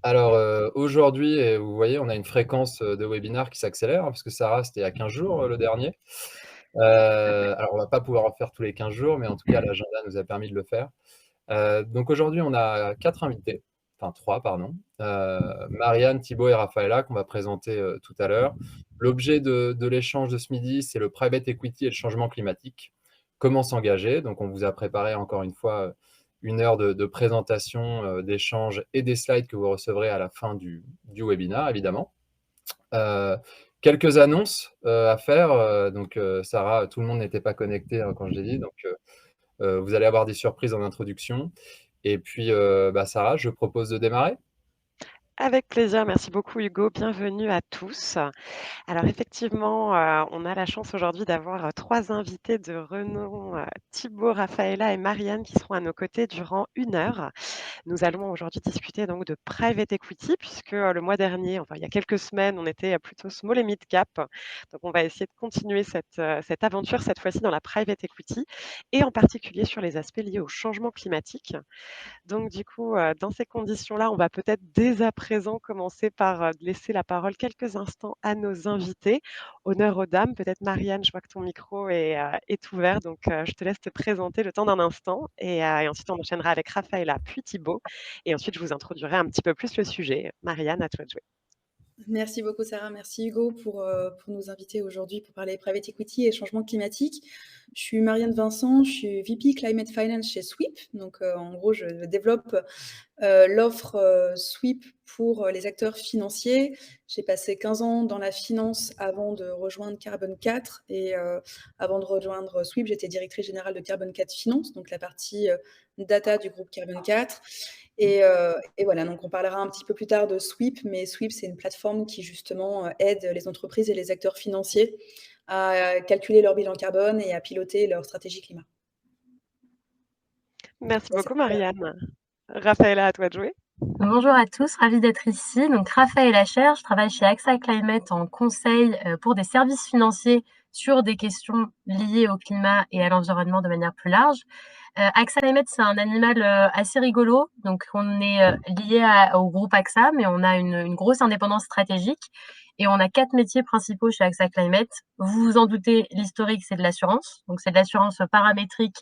Alors, aujourd'hui et vous voyez, on a une fréquence, de webinaire qui s'accélère, hein, parce que Sarah, c'était il y a 15 jours, le dernier. Alors on va pas pouvoir en faire tous les 15 jours, mais en tout cas, l'agenda nous a permis de le faire. Donc aujourd'hui, on a 4 invités, enfin 3 pardon. Marianne, Thibaut et Raphaëla qu'on va présenter, tout à l'heure. L'objet de l'échange de ce midi, c'est le private equity et le changement climatique. Comment s'engager? Donc on vous a préparé encore une fois, 1 heure de présentation, d'échange et des slides que vous recevrez à la fin du webinaire évidemment. Heu, Quelques annonces, à faire, donc Sarah, tout le monde n'était pas connecté, hein, quand je l'ai dit, donc vous allez avoir des surprises en introduction et puis, Sarah, je propose de démarrer? Avec plaisir, merci beaucoup Hugo, bienvenue à tous. Alors effectivement, on a la chance aujourd'hui d'avoir, 3 invités de renom, Thibaut, Raphaëla et Marianne qui seront à nos côtés durant 1 heure. Nous allons aujourd'hui discuter donc de private equity puisque, le mois dernier, enfin il y a quelques semaines, on était, plutôt small et mid cap. Donc on va essayer de continuer cette aventure, cette fois-ci dans la private equity et en particulier sur les aspects liés au changement climatique. Donc du coup, dans ces conditions-là, on va peut-être dès à présent commencer par, laisser la parole quelques instants à nos invités. Honneur aux dames. Peut-être Marianne, je vois que ton micro est ouvert, donc je te laisse te présenter le temps d'un instant et ensuite on enchaînera avec Raphaëla, puis Thibaut et ensuite je vous introduirai un petit peu plus le sujet. Marianne, à toi de jouer. Merci beaucoup Sarah, merci Hugo pour nous inviter aujourd'hui pour parler private equity et changement climatique. Je suis Marianne Vincent, je suis VP Climate Finance chez Sweep. Donc en gros, je développe l'offre Sweep pour les acteurs financiers. J'ai passé 15 ans dans la finance avant de rejoindre Carbon 4 et avant de rejoindre Sweep, j'étais directrice générale de Carbon 4 Finance, donc la partie data du groupe Carbon 4. Et voilà, donc on parlera un petit peu plus tard de Sweep, mais Sweep, c'est une plateforme qui justement aide les entreprises et les acteurs financiers à calculer leur bilan carbone et à piloter leur stratégie climat. Merci Ça, c'est beaucoup Marianne. Raphaëla, à toi de jouer. Bonjour à tous, ravie d'être ici. Donc Raphaël Acher, je travaille chez AXA Climate en conseil pour des services financiers sur des questions liées au climat et à l'environnement de manière plus large. AXA Climate, c'est un animal assez rigolo. Donc on est lié au groupe AXA, mais on a une grosse indépendance stratégique et on a 4 métiers principaux chez AXA Climate. Vous vous en doutez, l'historique, c'est de l'assurance. Donc c'est de l'assurance paramétrique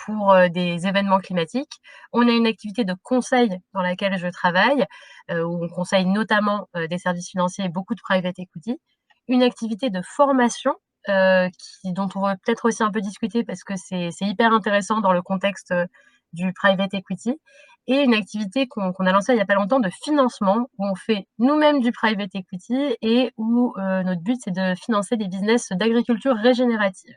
pour des événements climatiques. On a une activité de conseil dans laquelle je travaille, où on conseille notamment des services financiers et beaucoup de private equity. Une activité de formation dont on va peut-être aussi un peu discuter parce que c'est hyper intéressant dans le contexte du private equity. Et une activité qu'on a lancée il n'y a pas longtemps de financement, où on fait nous-mêmes du private equity et où notre but, c'est de financer des business d'agriculture régénérative.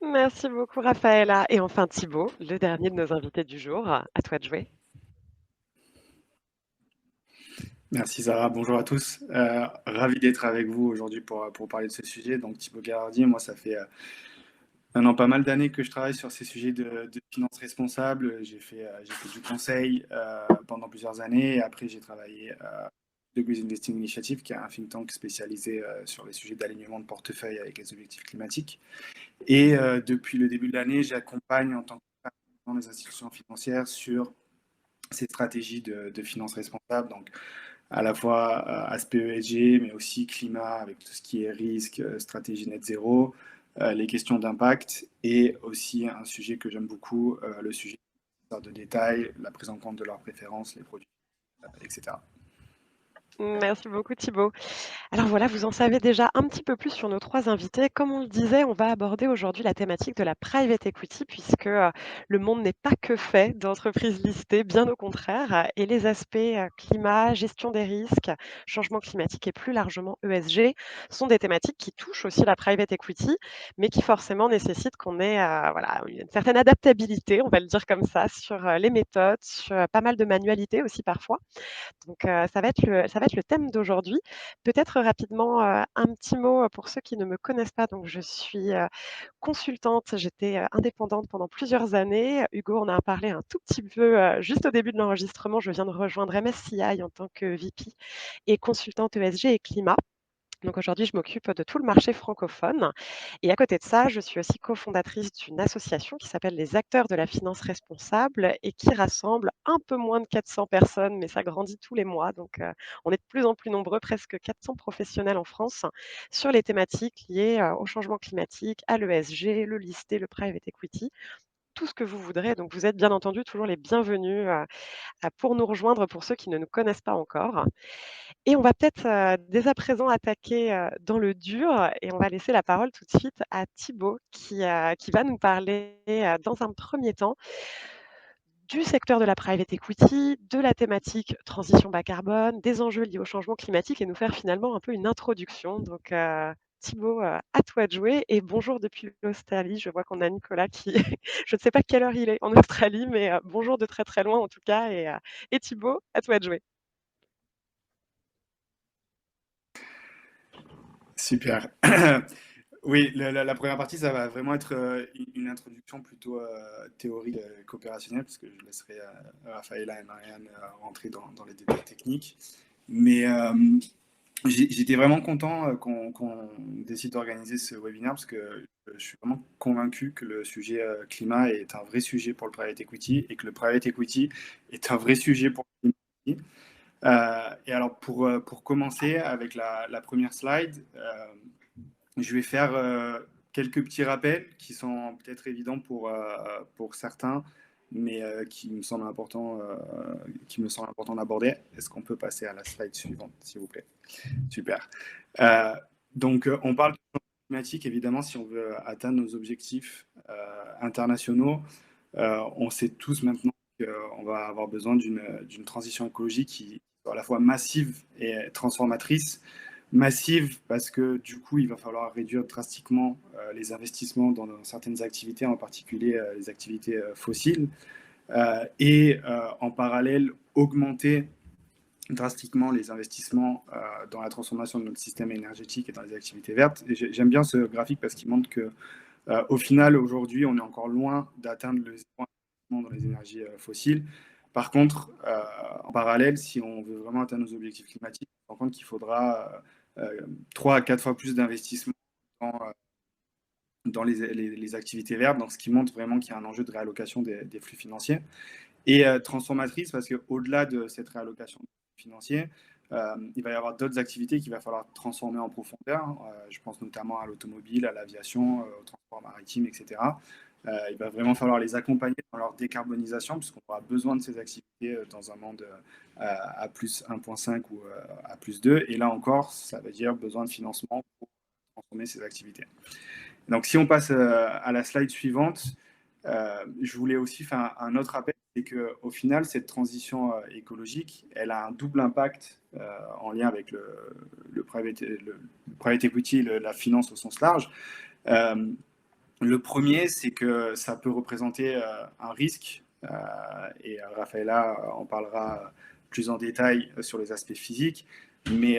Merci beaucoup Raphaëla et enfin Thibaut, le dernier de nos invités du jour. À toi de jouer. Merci Sarah, bonjour à tous. Ravi d'être avec vous aujourd'hui pour parler de ce sujet. Donc Thibaut Gherardi, moi ça fait maintenant pas mal d'années que je travaille sur ces sujets de finances responsables. J'ai fait du conseil pendant plusieurs années et après j'ai travaillé de Green Investing Initiative, qui est un think tank spécialisé sur les sujets d'alignement de portefeuille avec les objectifs climatiques. Et depuis le début de l'année, j'accompagne en tant que dans les institutions financières sur ces stratégies de finances responsables. Donc à la fois aspect ESG, mais aussi climat, avec tout ce qui est risque, stratégie net zéro, les questions d'impact, et aussi un sujet que j'aime beaucoup, le sujet de détail, la prise en compte de leurs préférences, les produits, etc. Merci beaucoup Thibaut. Alors voilà, vous en savez déjà un petit peu plus sur nos 3 invités. Comme on le disait, on va aborder aujourd'hui la thématique de la private equity puisque, le monde n'est pas que fait d'entreprises listées, bien au contraire, et les aspects, climat, gestion des risques, changement climatique et plus largement ESG sont des thématiques qui touchent aussi la private equity, mais qui forcément nécessitent qu'on ait, voilà, une certaine adaptabilité, on va le dire comme ça, sur, les méthodes, sur, pas mal de manualité aussi parfois. Donc, ça va être le thème d'aujourd'hui. Peut-être rapidement, un petit mot, pour ceux qui ne me connaissent pas. Donc je suis, consultante, j'étais, indépendante pendant plusieurs années. Hugo en a parlé un tout petit peu, juste au début de l'enregistrement. Je viens de rejoindre MSCI en tant que VP et consultante ESG et climat. Donc aujourd'hui, je m'occupe de tout le marché francophone et à côté de ça, je suis aussi cofondatrice d'une association qui s'appelle les Acteurs de la finance responsable et qui rassemble un peu moins de 400 personnes, mais ça grandit tous les mois. Donc on est de plus en plus nombreux, presque 400 professionnels en France, sur les thématiques liées au changement climatique, à l'ESG, le listé, le private equity, tout ce que vous voudrez. Donc vous êtes bien entendu toujours les bienvenus pour nous rejoindre pour ceux qui ne nous connaissent pas encore. Et on va peut-être, dès à présent attaquer, dans le dur et on va laisser la parole tout de suite à Thibaut qui va nous parler, dans un premier temps, du secteur de la private equity, de la thématique transition bas carbone, des enjeux liés au changement climatique et nous faire finalement un peu une introduction. Donc, Thibaut, à toi de jouer et bonjour depuis l'Australie. Je vois qu'on a Nicolas qui je ne sais pas quelle heure il est en Australie, mais, bonjour de très, très loin en tout cas et Thibaut, à toi de jouer. Super. Oui, la première partie, ça va vraiment être une introduction plutôt théorique qu'opérationnelle, parce que je laisserai Raphaëlla et Marianne rentrer dans les détails techniques. Mais j'étais vraiment content qu'on décide d'organiser ce webinaire, parce que je suis vraiment convaincu que le sujet climat est un vrai sujet pour le private equity, et que le private equity est un vrai sujet pour le climat. Et alors, pour commencer avec la première slide, je vais faire quelques petits rappels qui sont peut-être évidents pour certains, mais qui me semblent importants d'aborder. Est-ce qu'on peut passer à la slide suivante, s'il vous plaît? Super. Donc, on parle de changement climatique, évidemment, si on veut atteindre nos objectifs internationaux. On sait tous maintenant qu'on va avoir besoin d'une transition écologique qui soit à la fois massive et transformatrice. Massive parce que du coup, il va falloir réduire drastiquement les investissements dans certaines activités, en particulier les activités fossiles, et en parallèle, augmenter drastiquement les investissements dans la transformation de notre système énergétique et dans les activités vertes. Et j'aime bien ce graphique parce qu'il montre que au final, aujourd'hui, on est encore loin d'atteindre le zéro investissement dans les énergies fossiles. Par contre, en parallèle, si on veut vraiment atteindre nos objectifs climatiques, on se rend compte qu'il faudra 3 à 4 fois plus d'investissement dans les activités vertes, donc ce qui montre vraiment qu'il y a un enjeu de réallocation des flux financiers. Et transformatrice, parce qu'au-delà de cette réallocation financière, il va y avoir d'autres activités qu'il va falloir transformer en profondeur. Je pense notamment à l'automobile, à l'aviation, au transport maritime, etc. Il va vraiment falloir les accompagner dans leur décarbonisation, puisqu'on aura besoin de ces activités dans un monde à plus 1,5 ou à plus 2. Et là encore, ça veut dire besoin de financement pour transformer ces activités. Donc, si on passe à la slide suivante, je voulais aussi faire un autre rappel, c'est qu'au final, cette transition écologique, elle a un double impact en lien avec le private equity, la finance au sens large. Le premier, c'est que ça peut représenter un risque, et Raphaëlla en parlera plus en détail sur les aspects physiques, mais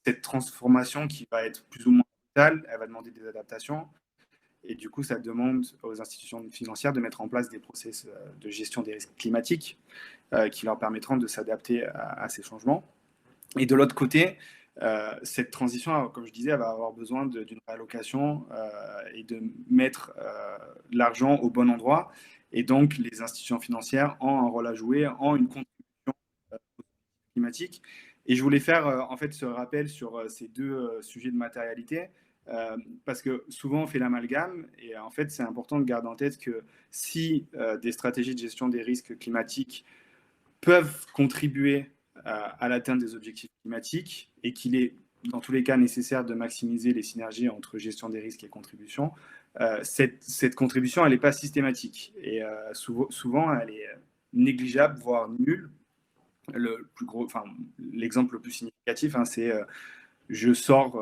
cette transformation qui va être plus ou moins brutale, elle va demander des adaptations. Et du coup, ça demande aux institutions financières de mettre en place des process de gestion des risques climatiques qui leur permettront de s'adapter à ces changements. Et de l'autre côté, cette transition, comme je disais, elle va avoir besoin d'une réallocation et de mettre l'argent au bon endroit. Et donc, les institutions financières ont un rôle à jouer, ont une contribution climatique. Et je voulais faire en fait ce rappel sur ces deux sujets de matérialité. Parce que souvent on fait l'amalgame et en fait c'est important de garder en tête que si des stratégies de gestion des risques climatiques peuvent contribuer à l'atteinte des objectifs climatiques et qu'il est dans tous les cas nécessaire de maximiser les synergies entre gestion des risques et contribution, cette contribution elle n'est pas systématique et souvent elle est négligeable voire nulle. L'exemple le plus significatif, c'est je sors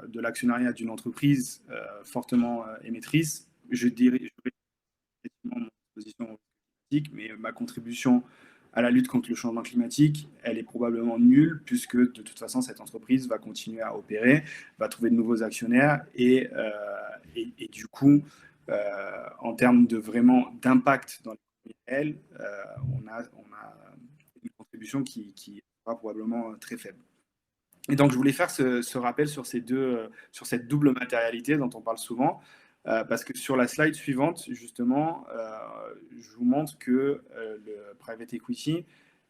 de l'actionnariat d'une entreprise fortement émettrice, je dirige mon position climatique, mais ma contribution à la lutte contre le changement climatique, elle est probablement nulle, puisque de toute façon, cette entreprise va continuer à opérer, va trouver de nouveaux actionnaires, et du coup, en termes de vraiment d'impact dans l'économie réelle, on a une contribution qui sera probablement très faible. Et donc, je voulais faire ce rappel sur sur cette double matérialité dont on parle souvent, parce que sur la slide suivante, justement, je vous montre que le private equity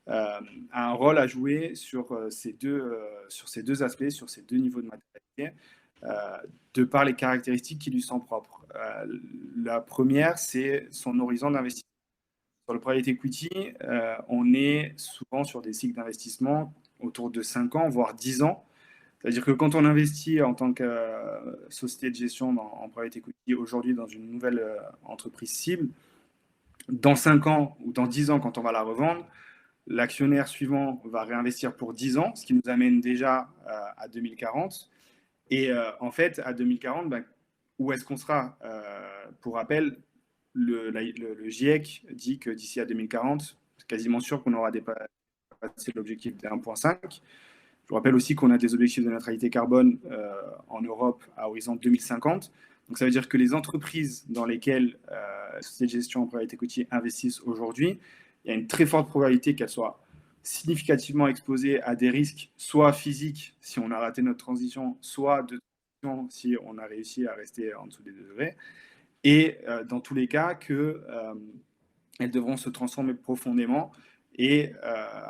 a un rôle à jouer sur ces deux aspects, sur ces deux niveaux de matérialité, de par les caractéristiques qui lui sont propres. La première, c'est son horizon d'investissement. Sur le private equity, on est souvent sur des cycles d'investissement autour de 5 ans, voire 10 ans. C'est-à-dire que quand on investit en tant que société de gestion en private equity aujourd'hui dans une nouvelle entreprise cible, dans 5 ans ou dans 10 ans, quand on va la revendre, l'actionnaire suivant va réinvestir pour 10 ans, ce qui nous amène déjà à 2040. Et en fait, à 2040, ben, où est-ce qu'on sera Pour rappel, le GIEC dit que d'ici à 2040, c'est quasiment sûr qu'on aura dépassé l'objectif de 1,5. Je vous rappelle aussi qu'on a des objectifs de neutralité carbone en Europe à horizon 2050. Donc ça veut dire que les entreprises dans lesquelles sociétés de gestion en private equity investissent aujourd'hui, il y a une très forte probabilité qu'elles soient significativement exposées à des risques, soit physiques si on a raté notre transition, soit de transition si on a réussi à rester en dessous des 2 degrés. Et dans tous les cas, qu'elles devront se transformer profondément et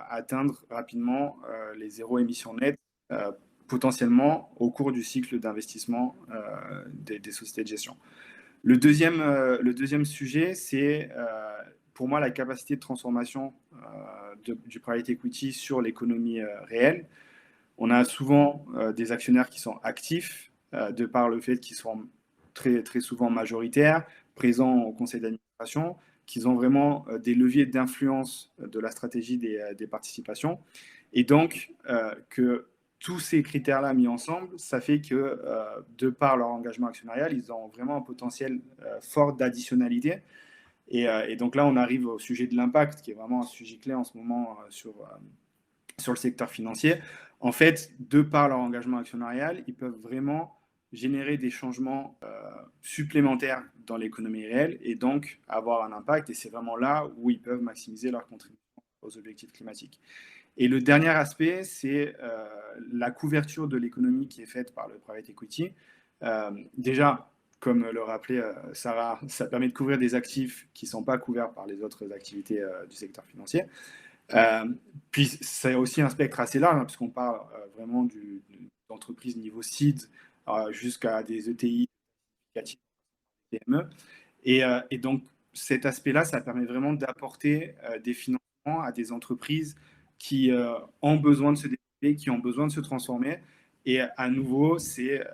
atteindre rapidement les zéro émissions nettes, potentiellement au cours du cycle d'investissement des sociétés de gestion. Le deuxième sujet, c'est pour moi la capacité de transformation du private equity sur l'économie réelle. On a souvent des actionnaires qui sont actifs de par le fait qu'ils sont très, très souvent majoritaires, présents au conseil d'administration, qu'ils ont vraiment des leviers d'influence de la stratégie des participations. Et donc, que tous ces critères-là mis ensemble, ça fait que, de par leur engagement actionnarial, ils ont vraiment un potentiel fort d'additionnalité. Et donc là, on arrive au sujet de l'impact, qui est vraiment un sujet clé en ce moment sur le secteur financier. En fait, de par leur engagement actionnarial, ils peuvent vraiment générer des changements supplémentaires dans l'économie réelle et donc avoir un impact. Et c'est vraiment là où ils peuvent maximiser leur contribution aux objectifs climatiques. Et le dernier aspect, c'est la couverture de l'économie qui est faite par le private equity. Déjà, comme le rappelait Sarah, ça permet de couvrir des actifs qui ne sont pas couverts par les autres activités du secteur financier. Puis c'est aussi un spectre assez large, hein, puisqu'on parle vraiment d'entreprises niveau seed jusqu'à des ETI, PME. Et donc cet aspect-là, ça permet vraiment d'apporter des financements à des entreprises qui ont besoin de se développer, qui ont besoin de se transformer. Et à nouveau, c'est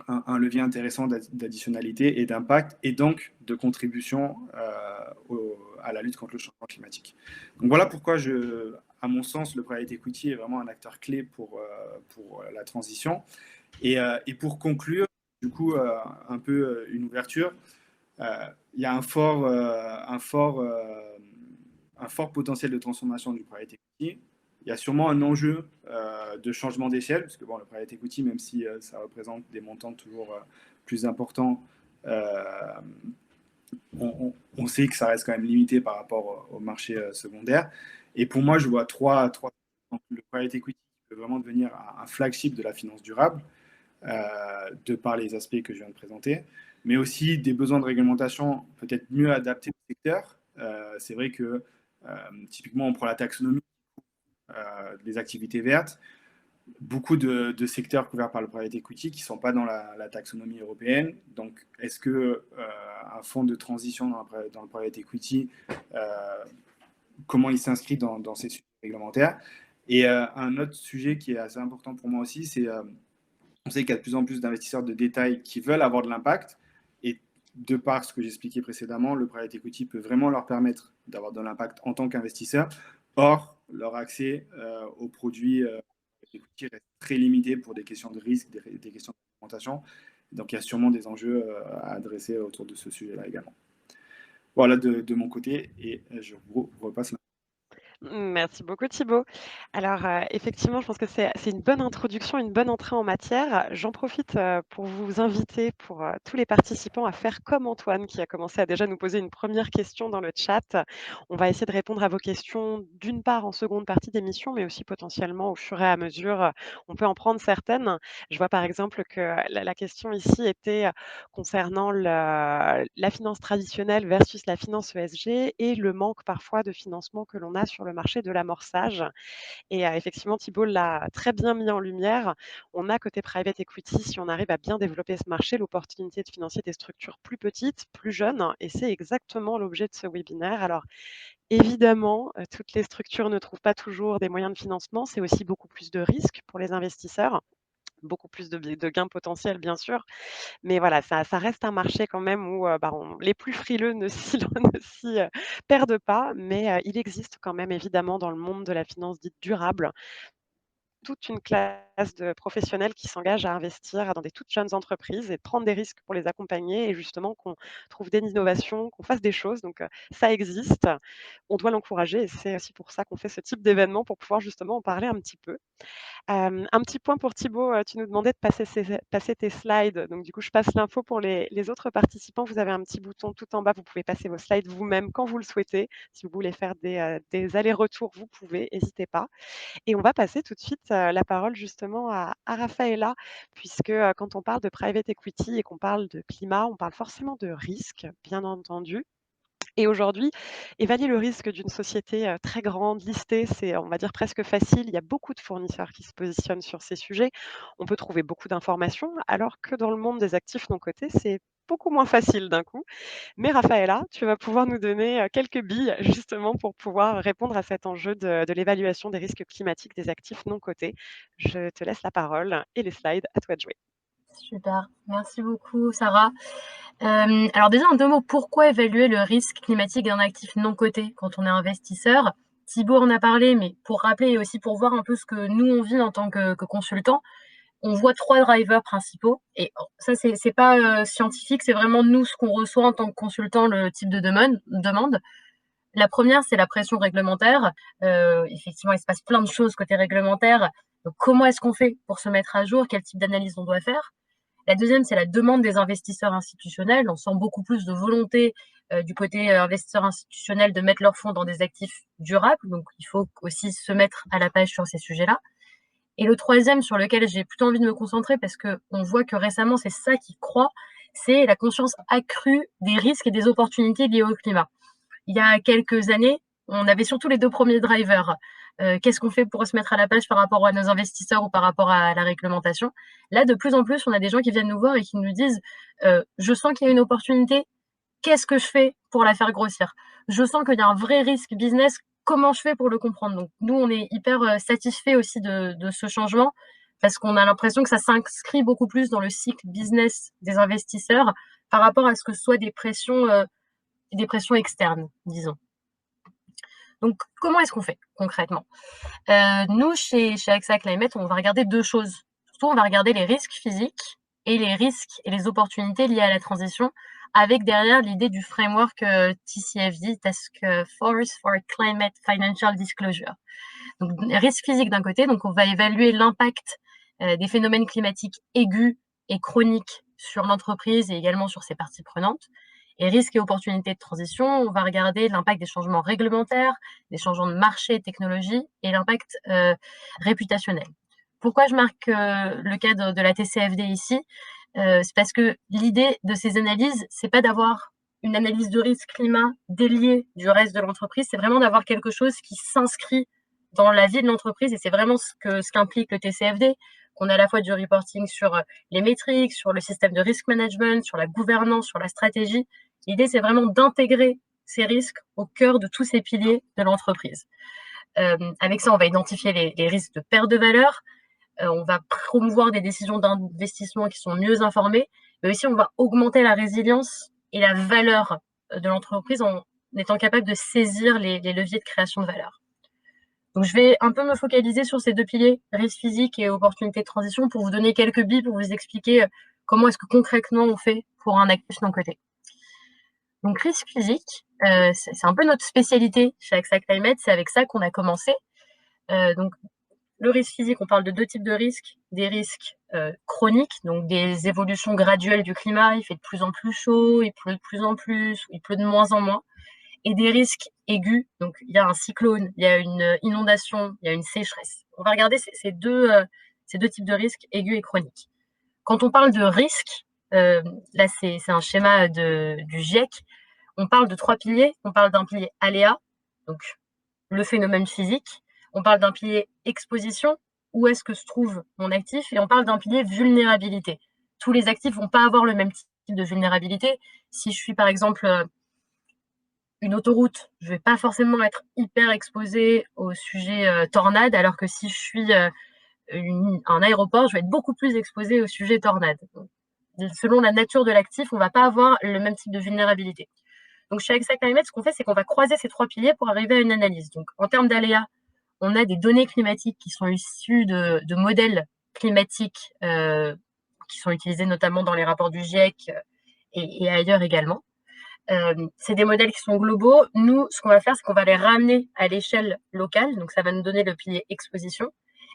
un levier intéressant d'additionnalité et d'impact, et donc de contribution à la lutte contre le changement climatique. Donc voilà pourquoi, à mon sens, le private equity est vraiment un acteur clé pour la transition. Et pour conclure, du coup, un peu une ouverture, il y a un fort potentiel de transformation du private equity. Il y a sûrement un enjeu de changement d'échelle, parce que bon, le private equity, même si ça représente des montants toujours plus importants, on sait que ça reste quand même limité par rapport au marché secondaire. Et pour moi, je vois trois. Donc, le private equity peut vraiment devenir un flagship de la finance durable, de par les aspects que je viens de présenter, mais aussi des besoins de réglementation peut-être mieux adaptés au secteur. C'est vrai que typiquement, on prend la taxonomie des activités vertes, beaucoup de secteurs couverts par le private equity qui ne sont pas dans la taxonomie européenne. Donc, est-ce qu'un fonds de transition dans le private equity, comment il s'inscrit dans ces sujets réglementaires? Et un autre sujet qui est assez important pour moi aussi, c'est on sait qu'il y a de plus en plus d'investisseurs de détail qui veulent avoir de l'impact. Et de par ce que j'expliquais précédemment, le private equity peut vraiment leur permettre d'avoir de l'impact en tant qu'investisseur. Or, leur accès aux produits equity reste très limité pour des questions de risque, des questions de réglementation. Donc, il y a sûrement des enjeux à adresser autour de ce sujet-là également. Voilà de mon côté, et je vous repasse la Merci beaucoup Thibaut. Alors, effectivement, je pense que c'est une bonne introduction, une bonne entrée en matière. J'en profite, pour vous inviter, pour, tous les participants à faire comme Antoine qui a commencé à déjà nous poser une première question dans le chat. On va essayer de répondre à vos questions, d'une part en seconde partie d'émission, mais aussi potentiellement au fur et à mesure, on peut en prendre certaines. Je vois par exemple que la question ici était, concernant la finance traditionnelle versus la finance ESG et le manque parfois de financement que l'on a sur le marché de l'amorçage. Et effectivement, Thibault l'a très bien mis en lumière. On a côté private equity, si on arrive à bien développer ce marché, l'opportunité de financer des structures plus petites, plus jeunes, et c'est exactement l'objet de ce webinaire. Alors évidemment, toutes les structures ne trouvent pas toujours des moyens de financement. C'est aussi beaucoup plus de risques pour les investisseurs, beaucoup plus de gains potentiels, bien sûr. Mais voilà, ça reste un marché quand même où, les plus frileux ne s'y ne s'y, perdent pas, mais il existe quand même évidemment dans le monde de la finance dite durable, toute une classe de professionnels qui s'engagent à investir dans des toutes jeunes entreprises et prendre des risques pour les accompagner et justement qu'on trouve des innovations, qu'on fasse des choses. Donc, ça existe, on doit l'encourager et c'est aussi pour ça qu'on fait ce type d'événement pour pouvoir justement en parler un petit peu. Un petit point pour Thibaut, tu nous demandais de passer tes slides. Donc du coup, je passe l'info pour les autres participants. Vous avez un petit bouton tout en bas, vous pouvez passer vos slides vous-même quand vous le souhaitez. Si vous voulez faire des allers-retours, vous pouvez, n'hésitez pas. Et on va passer tout de suite, la parole justement à Raphaëla, puisque, quand on parle de private equity et qu'on parle de climat, on parle forcément de risque, bien entendu. Et aujourd'hui, évaluer le risque d'une société, très grande, listée, c'est, on va dire, presque facile. Il y a beaucoup de fournisseurs qui se positionnent sur ces sujets. On peut trouver beaucoup d'informations, alors que dans le monde des actifs non cotés, c'est beaucoup moins facile d'un coup. Mais Raphaëla, tu vas pouvoir nous donner, quelques billes justement pour pouvoir répondre à cet enjeu de l'évaluation des risques climatiques des actifs non cotés. Je te laisse la parole et les slides, à toi de jouer. Super, merci beaucoup Sarah. Alors déjà en 2 mots, pourquoi évaluer le risque climatique d'un actif non coté quand on est investisseur? Thibaut en a parlé, mais pour rappeler et aussi pour voir un peu ce que nous on vit en tant que consultants, on voit 3 drivers principaux et ça c'est pas, scientifique, c'est vraiment nous ce qu'on reçoit en tant que consultant, le type de demande. La première, c'est la pression réglementaire. Effectivement, il se passe plein de choses côté réglementaire. Donc comment est-ce qu'on fait pour se mettre à jour? Quel type d'analyse on doit faire? La deuxième, c'est la demande des investisseurs institutionnels. On sent beaucoup plus de volonté du côté investisseurs institutionnels de mettre leurs fonds dans des actifs durables. Donc, il faut aussi se mettre à la page sur ces sujets-là. Et le troisième, sur lequel j'ai plutôt envie de me concentrer, parce qu'on voit que récemment, c'est ça qui croît, c'est la conscience accrue des risques et des opportunités liées au climat. Il y a quelques années, on avait surtout les 2 premiers drivers. Qu'est-ce qu'on fait pour se mettre à la page par rapport à nos investisseurs ou par rapport à la réglementation? Là, de plus en plus, on a des gens qui viennent nous voir et qui nous disent, «Je sens qu'il y a une opportunité, qu'est-ce que je fais pour la faire grossir? Je sens qu'il y a un vrai risque business, comment je fais pour le comprendre?» Donc nous, on est hyper, satisfaits aussi de ce changement parce qu'on a l'impression que ça s'inscrit beaucoup plus dans le cycle business des investisseurs par rapport à ce que ce soit des pressions externes, disons. Donc, comment est-ce qu'on fait concrètement? Nous, chez AXA Climate, on va regarder 2 choses. Surtout, on va regarder les risques physiques et les risques et les opportunités liées à la transition, avec derrière l'idée du framework TCFD, Task Force for Climate Financial Disclosure. Donc, risques physiques d'un côté, donc on va évaluer l'impact des phénomènes climatiques aigus et chroniques sur l'entreprise et également sur ses parties prenantes. Et risques et opportunités de transition, on va regarder l'impact des changements réglementaires, des changements de marché et technologie et l'impact réputationnel. Pourquoi je marque le cas de la TCFD ici? C'est parce que l'idée de ces analyses, c'est pas d'avoir une analyse de risque climat déliée du reste de l'entreprise, c'est vraiment d'avoir quelque chose qui s'inscrit dans la vie de l'entreprise et c'est vraiment ce qu'implique le TCFD, qu'on a à la fois du reporting sur les métriques, sur le système de risk management, sur la gouvernance, sur la stratégie. L'idée, c'est vraiment d'intégrer ces risques au cœur de tous ces piliers de l'entreprise. Avec ça, on va identifier les risques de perte de valeur, on va promouvoir des décisions d'investissement qui sont mieux informées, mais aussi on va augmenter la résilience et la valeur de l'entreprise en étant capable de saisir les leviers de création de valeur. Donc, je vais un peu me focaliser sur ces 2 piliers, risque physique et opportunité de transition, pour vous donner quelques billes, pour vous expliquer comment est-ce que concrètement on fait pour un actif non coté. Donc, risque physique, c'est un peu notre spécialité chez AXA Climate, c'est avec ça qu'on a commencé. Donc, le risque physique, on parle de 2 types de risques. Des risques chroniques, donc des évolutions graduelles du climat, il fait de plus en plus chaud, il pleut de plus en plus, il pleut de moins en moins. Et des risques aigus, donc il y a un cyclone, il y a une inondation, il y a une sécheresse. On va regarder ces deux types de risques aigus et chroniques. Quand on parle de risque, là c'est un schéma du GIEC, on parle de 3 piliers. On parle d'un pilier aléa, donc le phénomène physique. On parle d'un pilier exposition, où est-ce que se trouve mon actif, et on parle d'un pilier vulnérabilité. Tous les actifs ne vont pas avoir le même type de vulnérabilité. Si je suis par exemple une autoroute, je ne vais pas forcément être hyper exposée au sujet tornade, alors que si je suis un aéroport, je vais être beaucoup plus exposée au sujet tornade. Donc, selon la nature de l'actif, on ne va pas avoir le même type de vulnérabilité. Donc chez AXA Climate, ce qu'on fait, c'est qu'on va croiser ces 3 piliers pour arriver à une analyse. Donc en termes d'aléas, on a des données climatiques qui sont issues de modèles climatiques qui sont utilisés notamment dans les rapports du GIEC et ailleurs également. C'est des modèles qui sont globaux. Nous, ce qu'on va faire, c'est qu'on va les ramener à l'échelle locale. Donc ça va nous donner le pilier exposition.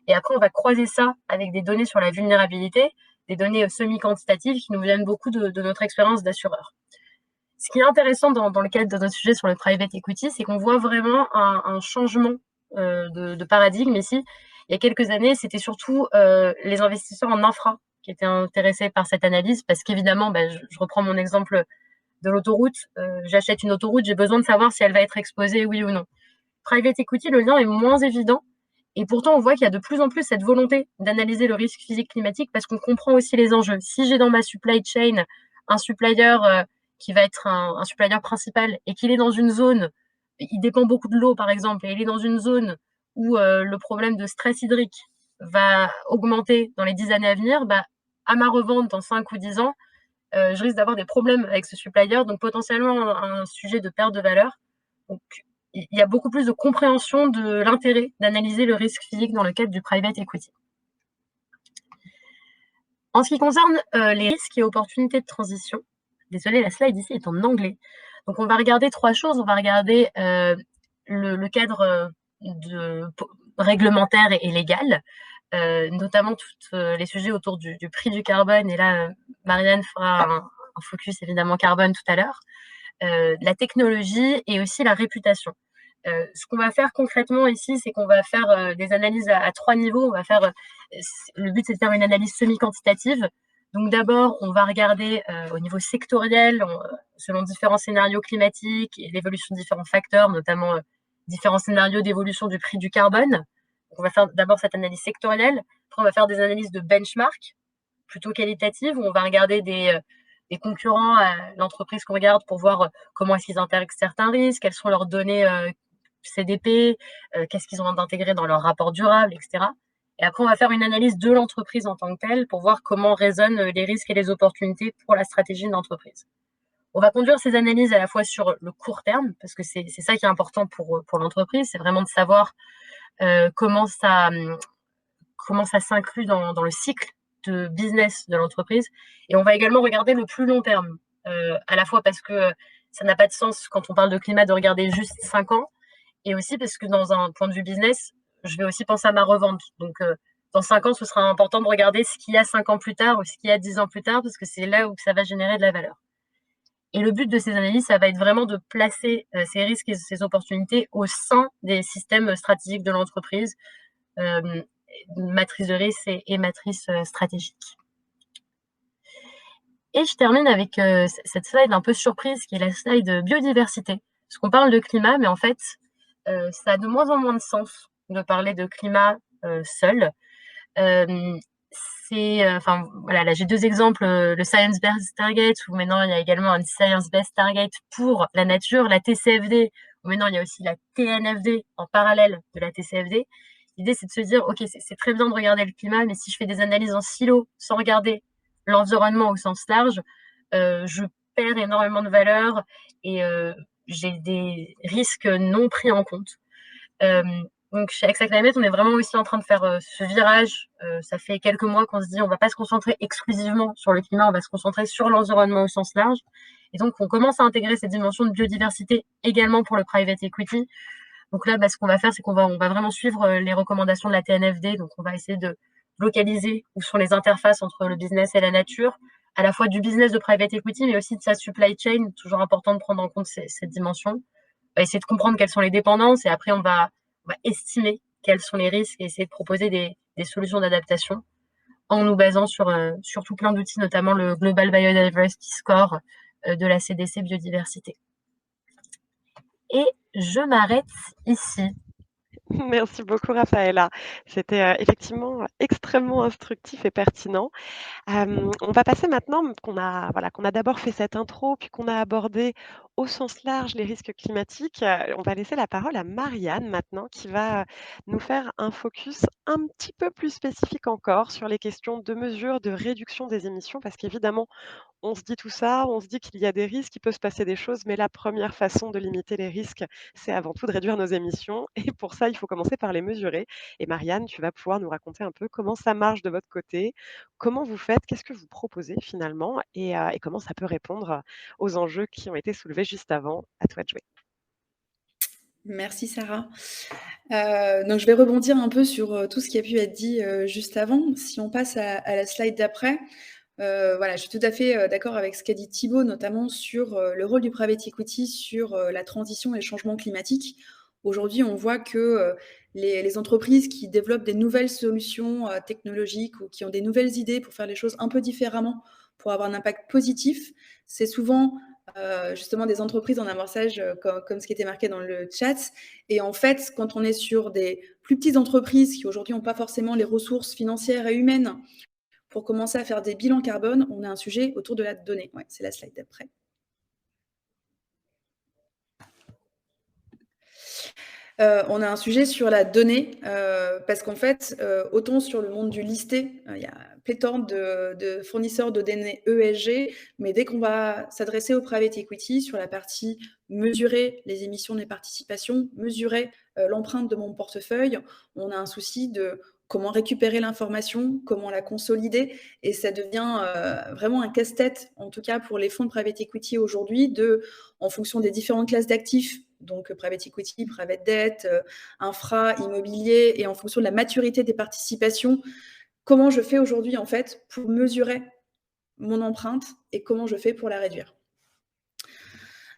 Et après, on va croiser ça avec des données sur la vulnérabilité, des données semi-quantitatives qui nous viennent beaucoup de notre expérience d'assureur. Ce qui est intéressant dans le cadre de notre sujet sur le private equity, c'est qu'on voit vraiment un changement de paradigme ici. Il y a quelques années, c'était surtout les investisseurs en infra qui étaient intéressés par cette analyse, parce qu'évidemment, je reprends mon exemple de l'autoroute. J'achète une autoroute, j'ai besoin de savoir si elle va être exposée, oui ou non. Private equity, le lien est moins évident. Et pourtant, on voit qu'il y a de plus en plus cette volonté d'analyser le risque physique climatique, parce qu'on comprend aussi les enjeux. Si j'ai dans ma supply chain un supplier qui va être un supplier principal et qu'il est dans une zone, il dépend beaucoup de l'eau par exemple, et il est dans une zone où le problème de stress hydrique va augmenter dans les 10 années à venir, à ma revente dans 5 ou 10 ans, je risque d'avoir des problèmes avec ce supplier, donc potentiellement un sujet de perte de valeur. Donc, il y a beaucoup plus de compréhension de l'intérêt d'analyser le risque physique dans le cadre du private equity. En ce qui concerne les risques et opportunités de transition, désolé, la slide ici est en anglais. Donc, on va regarder 3 choses. On va regarder le cadre réglementaire et légal, notamment tous les sujets autour du prix du carbone. Et là, Marianne fera un focus évidemment carbone tout à l'heure. La technologie et aussi la réputation. Ce qu'on va faire concrètement ici, c'est qu'on va faire des analyses à 3 niveaux. On va faire, le but, c'est de faire une analyse semi-quantitative. Donc d'abord, on va regarder au niveau sectoriel, selon différents scénarios climatiques et l'évolution de différents facteurs, notamment différents scénarios d'évolution du prix du carbone. Donc, on va faire d'abord cette analyse sectorielle. Après, on va faire des analyses de benchmark, plutôt qualitatives, où on va regarder des concurrents à l'entreprise qu'on regarde pour voir comment est-ce qu'ils intègrent certains risques, quelles sont leurs données CDP, qu'est-ce qu'ils ont intégré dans leur rapport durable, etc. Et après, on va faire une analyse de l'entreprise en tant que telle pour voir comment résonnent les risques et les opportunités pour la stratégie de l'entreprise. On va conduire ces analyses à la fois sur le court terme, parce que c'est ça qui est important pour l'entreprise, c'est vraiment de savoir comment ça s'inclut dans le cycle de business de l'entreprise. Et on va également regarder le plus long terme, à la fois parce que ça n'a pas de sens quand on parle de climat de regarder juste 5 ans, et aussi parce que dans un point de vue business, je vais aussi penser à ma revente. Donc, dans 5 ans, ce sera important de regarder ce qu'il y a 5 ans plus tard ou ce qu'il y a 10 ans plus tard, parce que c'est là où ça va générer de la valeur. Et le but de ces analyses, ça va être vraiment de placer ces risques et ces opportunités au sein des systèmes stratégiques de l'entreprise, matrice de risque et matrice stratégique. Et je termine avec cette slide un peu surprise, qui est la slide biodiversité. Parce qu'on parle de climat, mais en fait, ça a de moins en moins de sens de parler de climat seul. Voilà, là j'ai 2 exemples, le Science Based Target, où maintenant il y a également un Science Based Target pour la nature, la TCFD, où maintenant il y a aussi la TNFD en parallèle de la TCFD. L'idée, c'est de se dire, ok, c'est très bien de regarder le climat, mais si je fais des analyses en silo sans regarder l'environnement au sens large, je perds énormément de valeur et j'ai des risques non pris en compte. Donc chez AXA Climate, on est vraiment aussi en train de faire ce virage. Ça fait quelques mois qu'on se dit on ne va pas se concentrer exclusivement sur le climat, on va se concentrer sur l'environnement au sens large. Et donc, on commence à intégrer cette dimension de biodiversité également pour le private equity. Donc là, ce qu'on va faire, c'est qu'on va vraiment suivre les recommandations de la TNFD. Donc, on va essayer de localiser où sont les interfaces entre le business et la nature, à la fois du business de private equity, mais aussi de sa supply chain. Toujours important de prendre en compte cette dimension. On va essayer de comprendre quelles sont les dépendances et après, on va estimer quels sont les risques et essayer de proposer des solutions d'adaptation en nous basant sur tout plein d'outils, notamment le Global Biodiversity Score de la CDC Biodiversité. Et je m'arrête ici. Merci beaucoup, Raphaëla. C'était effectivement extrêmement instructif et pertinent. On va passer maintenant qu'on a d'abord fait cette intro, puis qu'on a abordé au sens large les risques climatiques, on va laisser la parole à Marianne maintenant qui va nous faire un focus un petit peu plus spécifique encore sur les questions de mesure de réduction des émissions. Parce qu'évidemment, on se dit tout ça, on se dit qu'il y a des risques, il peut se passer des choses, mais la première façon de limiter les risques, c'est avant tout de réduire nos émissions. Et pour ça, il faut commencer par les mesurer. Et Marianne, tu vas pouvoir nous raconter un peu comment ça marche de votre côté, comment vous faites, qu'est-ce que vous proposez finalement, et comment ça peut répondre aux enjeux qui ont été soulevés juste avant. À toi de jouer. Merci Sarah. Donc je vais rebondir un peu sur tout ce qui a pu être dit juste avant. Si on passe à la slide d'après, voilà, je suis tout à fait d'accord avec ce qu'a dit Thibaut, notamment sur le rôle du private equity sur la transition et le changement climatique. Aujourd'hui, on voit que les entreprises qui développent des nouvelles solutions technologiques ou qui ont des nouvelles idées pour faire les choses un peu différemment, pour avoir un impact positif, c'est souvent justement des entreprises en amorçage comme ce qui était marqué dans le chat. Et en fait, quand on est sur des plus petites entreprises qui aujourd'hui n'ont pas forcément les ressources financières et humaines pour commencer à faire des bilans carbone, on a un sujet autour de la donnée. Ouais, c'est la slide d'après. On a un sujet sur la donnée, parce qu'en fait, autant sur le monde du listé, il y a pléthore de fournisseurs de données ESG, mais dès qu'on va s'adresser au private equity sur la partie mesurer les émissions des participations, mesurer l'empreinte de mon portefeuille, on a un souci de comment récupérer l'information, comment la consolider, et ça devient vraiment un casse-tête, en tout cas pour les fonds de private equity aujourd'hui, en fonction des différentes classes d'actifs, donc private equity, private debt, infra, immobilier, et en fonction de la maturité des participations, comment je fais aujourd'hui en fait pour mesurer mon empreinte et comment je fais pour la réduire.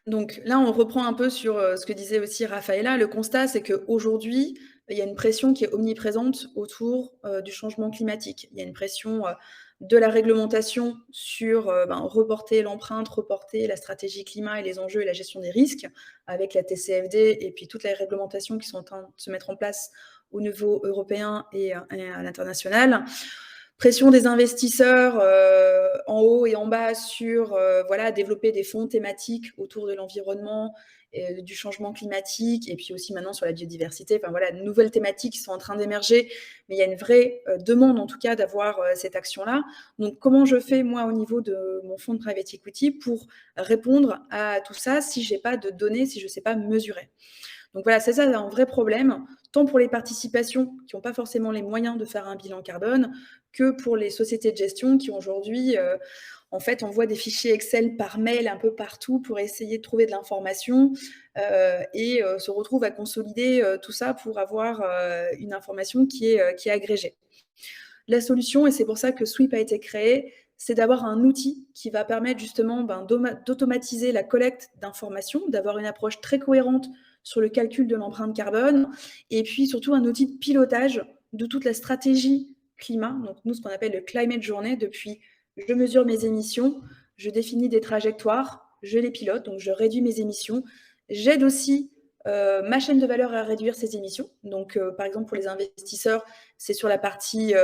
Donc là, on reprend un peu sur ce que disait aussi Raphaëla. Le constat, c'est qu'aujourd'hui, il y a une pression qui est omniprésente autour du changement climatique. Il y a une pression de la réglementation sur reporter l'empreinte, reporter la stratégie climat et les enjeux et la gestion des risques avec la TCFD et puis toutes les réglementations qui sont en train de se mettre en place au niveau européen et à l'international. Pression des investisseurs en haut et en bas sur développer des fonds thématiques autour de l'environnement, du changement climatique, et puis aussi maintenant sur la biodiversité. Enfin voilà, de nouvelles thématiques qui sont en train d'émerger, mais il y a une vraie demande en tout cas d'avoir cette action-là. Donc comment je fais moi au niveau de mon fonds de private equity pour répondre à tout ça si je n'ai pas de données, si je ne sais pas mesurer. Donc voilà, c'est ça un vrai problème, tant pour les participations qui n'ont pas forcément les moyens de faire un bilan carbone, que pour les sociétés de gestion qui aujourd'hui, en fait, envoient des fichiers Excel par mail un peu partout pour essayer de trouver de l'information et se retrouvent à consolider tout ça pour avoir une information qui est agrégée. La solution, et c'est pour ça que Sweep a été créé, c'est d'avoir un outil qui va permettre justement d'automatiser la collecte d'informations, d'avoir une approche très cohérente sur le calcul de l'empreinte carbone, et puis surtout un outil de pilotage de toute la stratégie climat, donc nous ce qu'on appelle le Climate Journey, depuis je mesure mes émissions, je définis des trajectoires, je les pilote, donc je réduis mes émissions, j'aide aussi ma chaîne de valeur à réduire ses émissions, donc par exemple pour les investisseurs, c'est sur la partie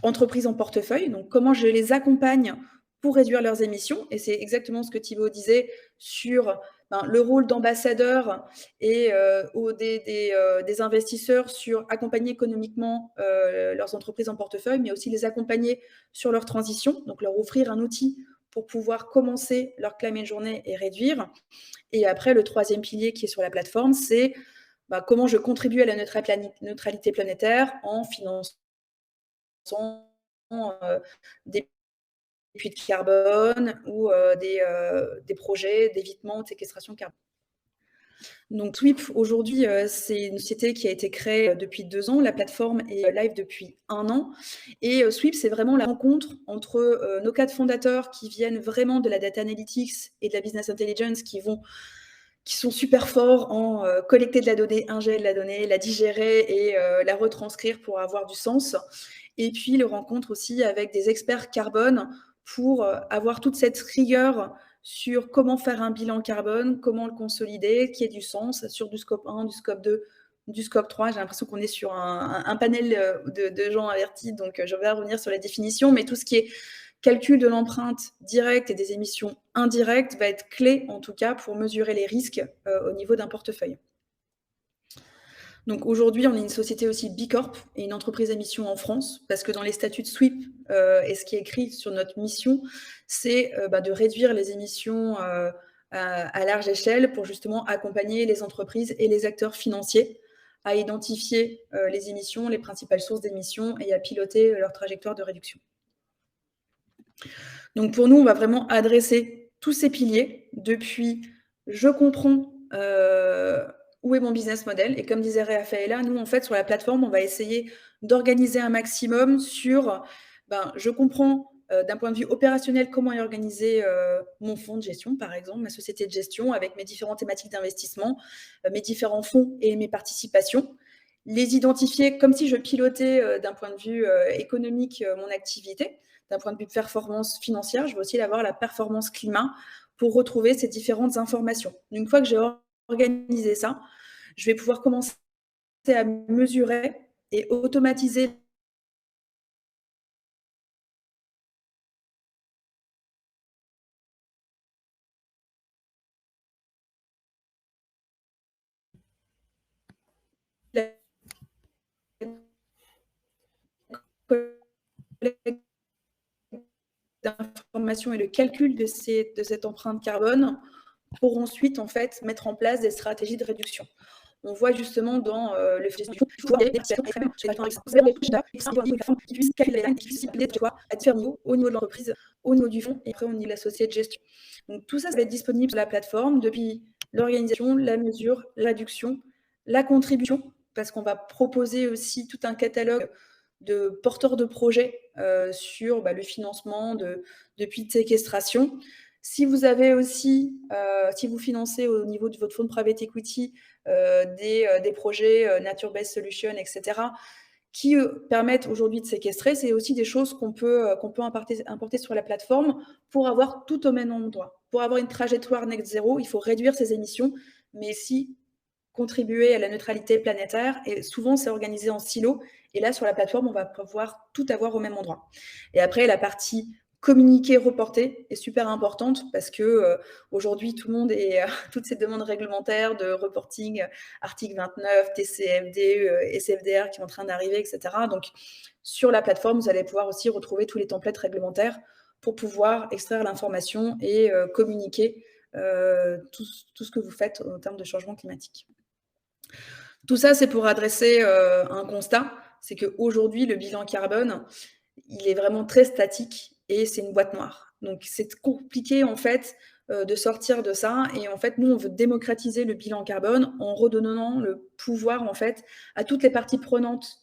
entreprises en portefeuille, donc comment je les accompagne pour réduire leurs émissions, et c'est exactement ce que Thibaut disait sur le rôle d'ambassadeur et des investisseurs sur accompagner économiquement leurs entreprises en portefeuille, mais aussi les accompagner sur leur transition, donc leur offrir un outil pour pouvoir commencer leur climate journée et réduire. Et après, le troisième pilier qui est sur la plateforme, c'est comment je contribue à la neutralité planétaire en finançant des puits de carbone ou des projets d'évitement de séquestration de carbone. Donc Sweep, aujourd'hui, c'est une société qui a été créée depuis 2 ans. La plateforme est live depuis 1 an. Et Sweep, c'est vraiment la rencontre entre nos 4 fondateurs qui viennent vraiment de la data analytics et de la business intelligence, qui sont super forts en collecter de la donnée, ingérer de la donnée, la digérer et la retranscrire pour avoir du sens. Et puis, le rencontre aussi avec des experts carbone pour avoir toute cette rigueur sur comment faire un bilan carbone, comment le consolider, qui ait du sens sur du scope 1, du scope 2, du scope 3. J'ai l'impression qu'on est sur un panel de gens avertis, donc je vais revenir sur la définition, mais tout ce qui est calcul de l'empreinte directe et des émissions indirectes va être clé, en tout cas, pour mesurer les risques au niveau d'un portefeuille. Donc aujourd'hui, on est une société aussi B Corp et une entreprise à mission en France, parce que dans les statuts de Sweep et ce qui est écrit sur notre mission, c'est de réduire les émissions à large échelle pour justement accompagner les entreprises et les acteurs financiers à identifier les émissions, les principales sources d'émissions et à piloter leur trajectoire de réduction. Donc pour nous, on va vraiment adresser tous ces piliers depuis je comprends où est mon business model. Et comme disait Rafaela, nous, en fait, sur la plateforme, on va essayer d'organiser un maximum sur, je comprends d'un point de vue opérationnel comment est organisé mon fonds de gestion, par exemple, ma société de gestion, avec mes différentes thématiques d'investissement, mes différents fonds et mes participations. Les identifier comme si je pilotais d'un point de vue économique mon activité. D'un point de vue de performance financière, je vais aussi avoir la performance climat pour retrouver ces différentes informations. Une fois que j'ai organisé ça, je vais pouvoir commencer à mesurer et automatiser d'informations et le calcul de cette empreinte carbone pour ensuite en fait mettre en place des stratégies de réduction. On voit justement dans le à différents niveaux, au niveau de l'entreprise, au niveau du fonds et après au niveau de la société de gestion. Donc tout ça, ça va être disponible sur la plateforme depuis l'organisation, la mesure, la réduction, la contribution, parce qu'on va proposer aussi tout un catalogue de porteurs de projets sur le financement de puits de séquestration. Si vous avez aussi, si vous financez au niveau de votre fonds de private equity des projets nature-based solutions, etc., qui permettent aujourd'hui de séquestrer, c'est aussi des choses qu'on peut importer sur la plateforme pour avoir tout au même endroit. Pour avoir une trajectoire net zéro, il faut réduire ses émissions, mais aussi contribuer à la neutralité planétaire. Et souvent, c'est organisé en silos. Et là, sur la plateforme, on va pouvoir tout avoir au même endroit. Et après, la partie communiquer, reporter est super importante parce que aujourd'hui, tout le monde est toutes ces demandes réglementaires de reporting, article 29, TCFD, SFDR qui sont en train d'arriver, etc. Donc, sur la plateforme, vous allez pouvoir aussi retrouver tous les templates réglementaires pour pouvoir extraire l'information et communiquer tout ce que vous faites en termes de changement climatique. Tout ça, c'est pour adresser un constat, c'est qu'aujourd'hui, le bilan carbone, il est vraiment très statique et c'est une boîte noire. Donc, c'est compliqué, en fait, de sortir de ça. Et en fait, nous, on veut démocratiser le bilan carbone en redonnant le pouvoir, en fait, à toutes les parties prenantes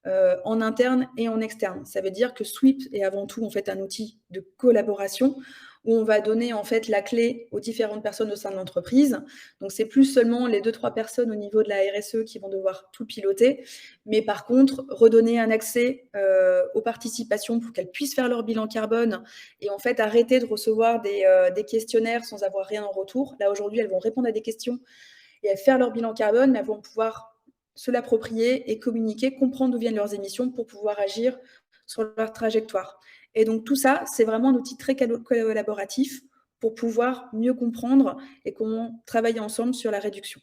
en interne et en externe. Ça veut dire que Sweep est avant tout, en fait, un outil de collaboration où on va donner en fait la clé aux différentes personnes au sein de l'entreprise. Donc, c'est plus seulement les 2-3 personnes au niveau de la RSE qui vont devoir tout piloter, mais par contre, redonner un accès aux participations pour qu'elles puissent faire leur bilan carbone et en fait arrêter de recevoir des questionnaires sans avoir rien en retour. Là, aujourd'hui, elles vont répondre à des questions et faire leur bilan carbone, mais elles vont pouvoir se l'approprier et communiquer, comprendre d'où viennent leurs émissions pour pouvoir agir sur leur trajectoire. Et donc, tout ça, c'est vraiment un outil très collaboratif pour pouvoir mieux comprendre et comment travailler ensemble sur la réduction.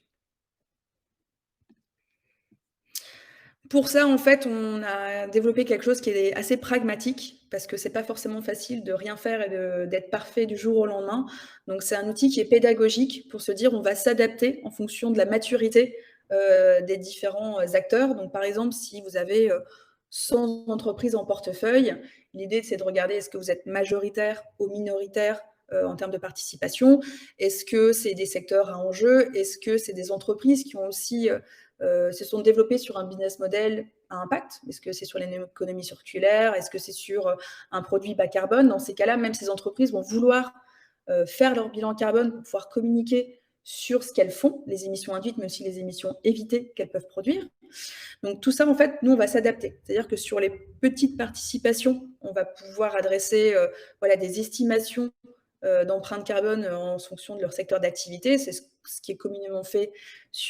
Pour ça, en fait, on a développé quelque chose qui est assez pragmatique parce que c'est pas forcément facile de rien faire et d'être parfait du jour au lendemain. Donc, c'est un outil qui est pédagogique pour se dire on va s'adapter en fonction de la maturité des différents acteurs. Donc, par exemple, si vous avez 100 entreprises en portefeuille. L'idée, c'est de regarder est-ce que vous êtes majoritaire ou minoritaire en termes de participation. Est-ce que c'est des secteurs à enjeu? Est-ce que c'est des entreprises qui ont aussi se sont développées sur un business model à impact? Est-ce que c'est sur l'économie circulaire? Est-ce que c'est sur un produit bas carbone? Dans ces cas-là, même ces entreprises vont vouloir faire leur bilan carbone pour pouvoir communiquer sur ce qu'elles font, les émissions induites, mais aussi les émissions évitées qu'elles peuvent produire. Donc tout ça, en fait, nous, on va s'adapter. C'est-à-dire que sur les petites participations, on va pouvoir adresser des estimations d'empreinte carbone en fonction de leur secteur d'activité. C'est ce qui est communément fait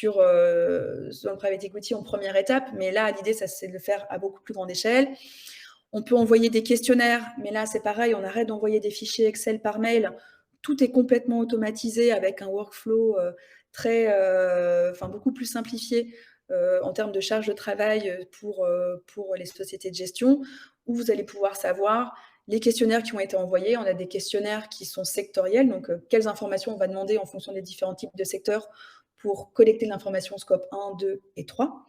dans le private equity en première étape. Mais là, l'idée, c'est de le faire à beaucoup plus grande échelle. On peut envoyer des questionnaires, mais là, c'est pareil, on arrête d'envoyer des fichiers Excel par mail. Tout est complètement automatisé avec un workflow beaucoup plus simplifié en termes de charge de travail pour les sociétés de gestion, où vous allez pouvoir savoir les questionnaires qui ont été envoyés. On a des questionnaires qui sont sectoriels, donc quelles informations on va demander en fonction des différents types de secteurs pour collecter l'information scope 1, 2 et 3.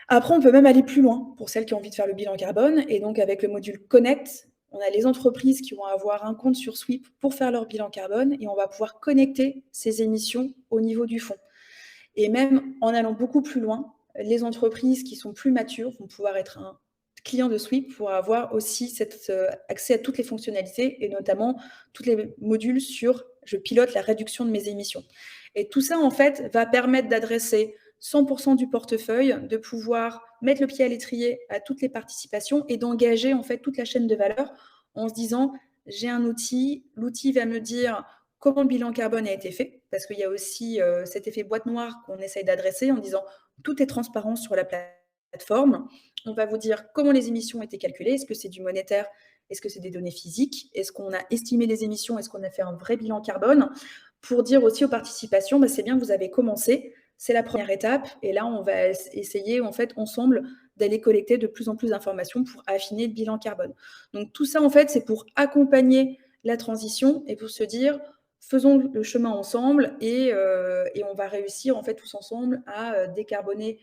Après, on peut même aller plus loin pour celles qui ont envie de faire le bilan carbone. Et donc, avec le module Connect, on a les entreprises qui vont avoir un compte sur Sweep pour faire leur bilan carbone et on va pouvoir connecter ces émissions au niveau du fonds. Et même en allant beaucoup plus loin, les entreprises qui sont plus matures vont pouvoir être un client de Sweep pour avoir aussi accès à toutes les fonctionnalités et notamment tous les modules sur je pilote la réduction de mes émissions. Et tout ça, en fait, va permettre d'adresser 100% du portefeuille, de pouvoir mettre le pied à l'étrier à toutes les participations et d'engager en fait toute la chaîne de valeur en se disant j'ai un outil, l'outil va me dire comment le bilan carbone a été fait, parce qu'il y a aussi cet effet boîte noire qu'on essaye d'adresser en disant tout est transparent sur la plateforme. On va vous dire comment les émissions ont été calculées, est-ce que c'est du monétaire, est-ce que c'est des données physiques, est-ce qu'on a estimé les émissions, est-ce qu'on a fait un vrai bilan carbone, pour dire aussi aux participations, c'est bien, vous avez commencé, c'est la première étape, et là, on va essayer, en fait, ensemble, d'aller collecter de plus en plus d'informations pour affiner le bilan carbone. Donc, tout ça, en fait, c'est pour accompagner la transition et pour se dire, faisons le chemin ensemble et on va réussir, en fait, tous ensemble à décarboner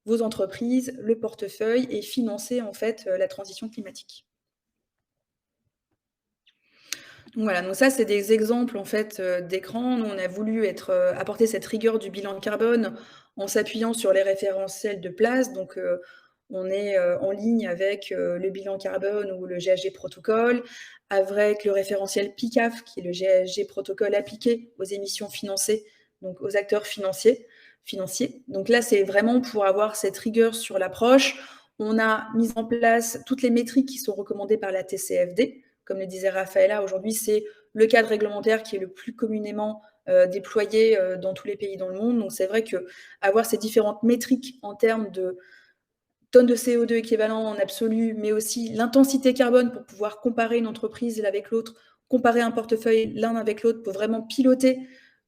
vos entreprises, le portefeuille et financer, en fait, la transition climatique. Donc voilà, donc ça, c'est des exemples en fait d'écran. Nous, on a voulu apporter cette rigueur du bilan carbone en s'appuyant sur les référentiels de place. Donc, on est en ligne avec le bilan carbone ou le GHG protocole, avec le référentiel PICAF, qui est le GHG protocole appliqué aux émissions financées, donc aux acteurs financiers. Donc là, c'est vraiment pour avoir cette rigueur sur l'approche. On a mis en place toutes les métriques qui sont recommandées par la TCFD. Comme le disait Raphaëla, aujourd'hui, c'est le cadre réglementaire qui est le plus communément déployé dans tous les pays dans le monde. Donc, c'est vrai qu'avoir ces différentes métriques en termes de tonnes de CO2 équivalent en absolu, mais aussi l'intensité carbone pour pouvoir comparer une entreprise l'une avec l'autre, comparer un portefeuille l'un avec l'autre pour vraiment piloter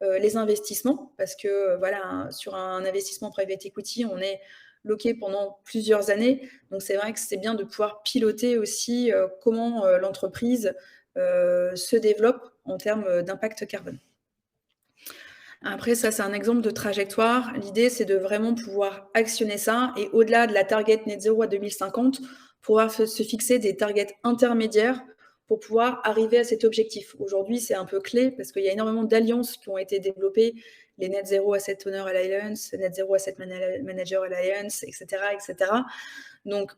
les investissements. Parce que sur un investissement private equity, on est bloqué pendant plusieurs années. Donc, c'est vrai que c'est bien de pouvoir piloter aussi comment l'entreprise se développe en termes d'impact carbone. Après, ça, c'est un exemple de trajectoire. L'idée, c'est de vraiment pouvoir actionner ça et au-delà de la target net zéro à 2050, pouvoir se fixer des targets intermédiaires pour pouvoir arriver à cet objectif. Aujourd'hui, c'est un peu clé parce qu'il y a énormément d'alliances qui ont été développées, les Net Zero Asset Owner Alliance, Net Zero Asset Manager Alliance, etc., etc. Donc,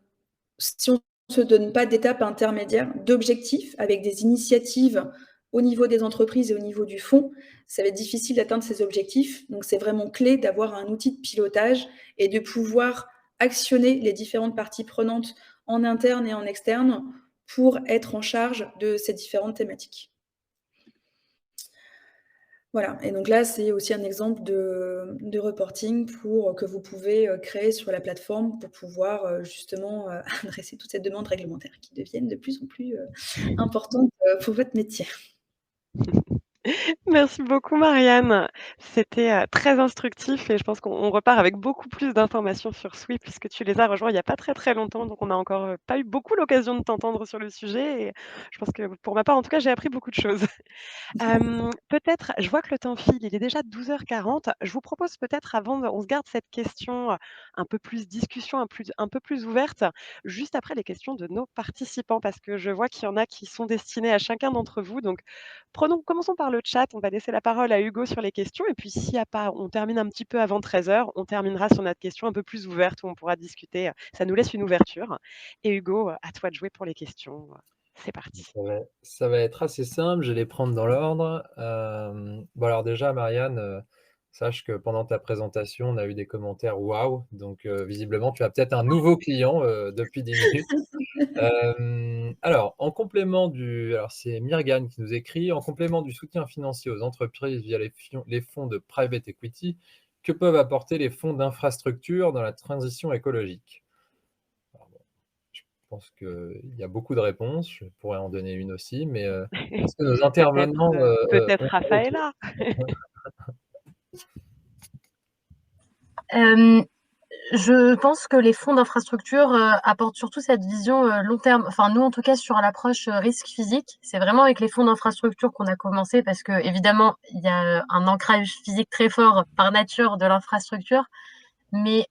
si on ne se donne pas d'étapes intermédiaires, d'objectifs avec des initiatives au niveau des entreprises et au niveau du fonds, ça va être difficile d'atteindre ces objectifs. Donc, c'est vraiment clé d'avoir un outil de pilotage et de pouvoir actionner les différentes parties prenantes en interne et en externe pour être en charge de ces différentes thématiques. Voilà, et donc là, c'est aussi un exemple de reporting que vous pouvez créer sur la plateforme pour pouvoir justement adresser toutes ces demandes réglementaires qui deviennent de plus en plus importantes pour votre métier. Merci beaucoup Marianne. C'était, très instructif et je pense qu'on repart avec beaucoup plus d'informations sur Sweep puisque tu les as rejoints il y a pas très, très longtemps, donc on n'a encore, pas eu beaucoup l'occasion de t'entendre sur le sujet et je pense que pour ma part, en tout cas, j'ai appris beaucoup de choses. Peut-être, je vois que le temps file, il est déjà 12h40. Je vous propose peut-être avant de on se garde cette question, un peu plus discussion, un peu plus ouverte, juste après les questions de nos participants parce que je vois qu'il y en a qui sont destinées à chacun d'entre vous. Donc commençons par le chat, on va laisser la parole à Hugo sur les questions et puis s'il y a pas on termine un petit peu avant 13h, on terminera sur notre question un peu plus ouverte où on pourra discuter, ça nous laisse une ouverture et Hugo, à toi de jouer pour les questions, c'est parti. Ça va être assez simple, je vais les prendre dans l'ordre. Bon alors déjà Marianne, sache que pendant ta présentation, on a eu des commentaires waouh, donc visiblement tu as peut-être un nouveau client, depuis 10 minutes. Alors en complément alors c'est Myrgane qui nous écrit: «En complément du soutien financier aux entreprises via les fonds de private equity, que peuvent apporter les fonds d'infrastructure dans la transition écologique?» Alors bon, je pense qu'il y a beaucoup de réponses, je pourrais en donner une aussi, mais est-ce que nos intervenants, Peut-être ont un retour? Raphaëlla? Euh, Je pense que les fonds d'infrastructure apportent surtout cette vision long terme. Enfin, nous, en tout cas, sur l'approche risque physique, c'est vraiment avec les fonds d'infrastructure qu'on a commencé parce que, évidemment, il y a un ancrage physique très fort par nature de l'infrastructure, mais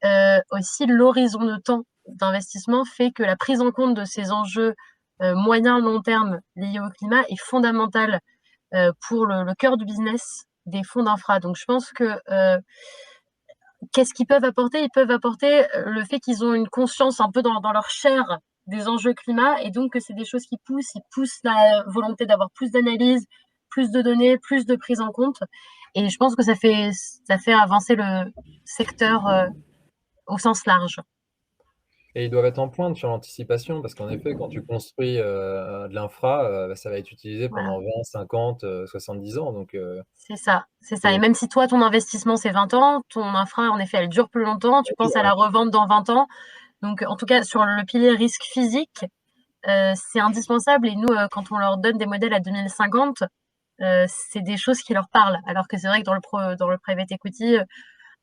aussi l'horizon de temps d'investissement fait que la prise en compte de ces enjeux moyen-long terme liés au climat est fondamentale pour le cœur du business des fonds d'infra. Donc, je pense que qu'est-ce qu'ils peuvent apporter? Ils peuvent apporter le fait qu'ils ont une conscience un peu dans leur chair des enjeux climat et donc que c'est des choses qui poussent, ils poussent la volonté d'avoir plus d'analyse, plus de données, plus de prise en compte. Et je pense que ça fait avancer le secteur au sens large. Et ils doivent être en pointe sur l'anticipation parce qu'en effet, quand tu construis, de l'infra, bah, ça va être utilisé Voilà, pendant 20, 50, 70 ans donc c'est ça, c'est ça. Et c'est même si toi, ton investissement, c'est 20 ans, ton infra, en effet, elle dure plus longtemps, tu penses à ouais. la revente dans 20 ans. Donc, en tout cas, sur le pilier risque physique, c'est indispensable. Et nous, quand on leur donne des modèles à 2050, c'est des choses qui leur parlent. Alors que c'est vrai que dans le private equity,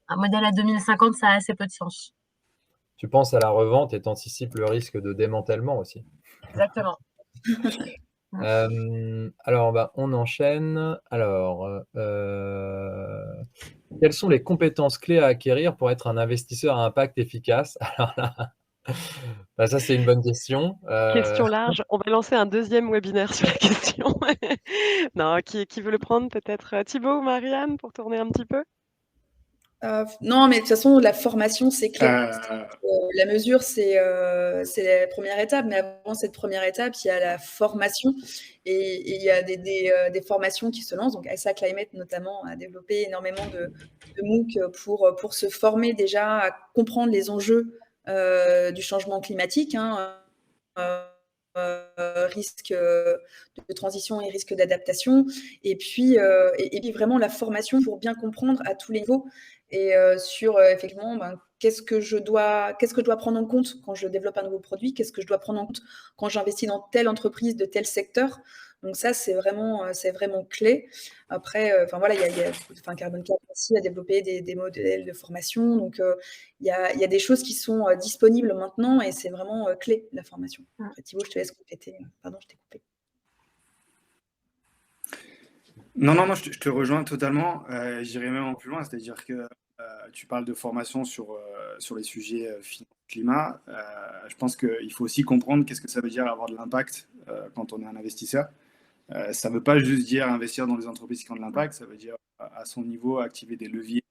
un modèle à 2050, ça a assez peu de sens. Tu penses à la revente et tu anticipes le risque de démantèlement aussi. Exactement. Alors, bah, on enchaîne. Alors, quelles sont les compétences clés à acquérir pour être un investisseur à impact efficace? Alors là, bah, ça, c'est une bonne question. Question large, on va lancer un deuxième webinaire sur la question. Non, qui veut le prendre? Peut-être, Thibaut ou Marianne pour tourner un petit peu? Non, mais de toute façon, la formation, c'est clé. Euh, La mesure, c'est la première étape, mais avant cette première étape, il y a la formation et il y a des formations qui se lancent. Donc, AXA Climate, notamment, a développé énormément de MOOC pour se former déjà à comprendre les enjeux du changement climatique, hein, risque de transition et risque d'adaptation. Et puis vraiment la formation pour bien comprendre à tous les niveaux et sur effectivement qu'est-ce que je dois prendre en compte quand je développe un nouveau produit, qu'est-ce que je dois prendre en compte quand j'investis dans telle entreprise de tel secteur. Donc ça, c'est vraiment clé. Après, voilà, il y a Carbon Cap aussi a développé des modèles de formation. Donc, il y a des choses qui sont disponibles maintenant et c'est vraiment clé, la formation. Après, Thibaut, je te laisse compléter. Pardon, je t'ai coupé. non, je te rejoins totalement. J'irai même en plus loin, c'est-à-dire que tu parles de formation sur les sujets climat. Je pense qu'il faut aussi comprendre qu'est-ce que ça veut dire avoir de l'impact quand on est un investisseur. Ça ne veut pas juste dire investir dans des entreprises qui ont de l'impact, ça veut dire à son niveau activer des leviers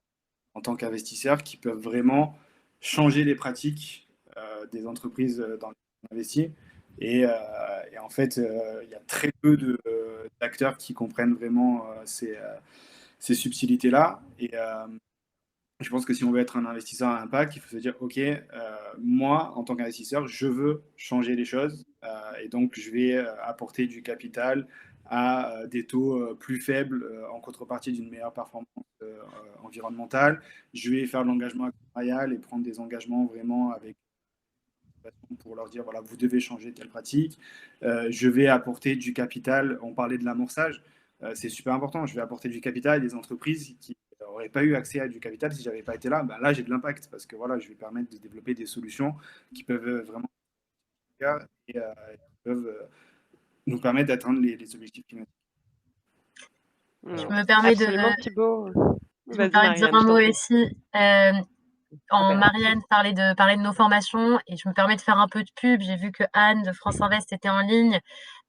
en tant qu'investisseur qui peuvent vraiment changer les pratiques des entreprises dans lesquelles on investit. Et en fait, il y a très peu d'acteurs qui comprennent vraiment ces subtilités-là. Et je pense que si on veut être un investisseur à impact, il faut se dire, OK, moi, en tant qu'investisseur, je veux changer les choses. Et donc, je vais apporter du capital à des taux plus faibles en contrepartie d'une meilleure performance environnementale. Je vais faire de l'engagement actionnarial et prendre des engagements vraiment avec pour leur dire, voilà, vous devez changer telle pratique. Je vais apporter du capital. On parlait de l'amorçage. c'est super important. Je vais apporter du capital à des entreprises qui n'auraient pas eu accès à du capital si j'avais pas été là. Ben là, j'ai de l'impact parce que voilà, je vais permettre de développer des solutions qui peuvent vraiment et qui peuvent nous permettre d'atteindre les objectifs climatiques. Je me permets de, Absolument, Thibaut. je me Vas-y, permets de dire Marianne, un je t'en mot prie. aussi. Ah ben, Marianne parlait de nos formations et je me permets de faire un peu de pub. J'ai vu que Anne de France Invest était en ligne.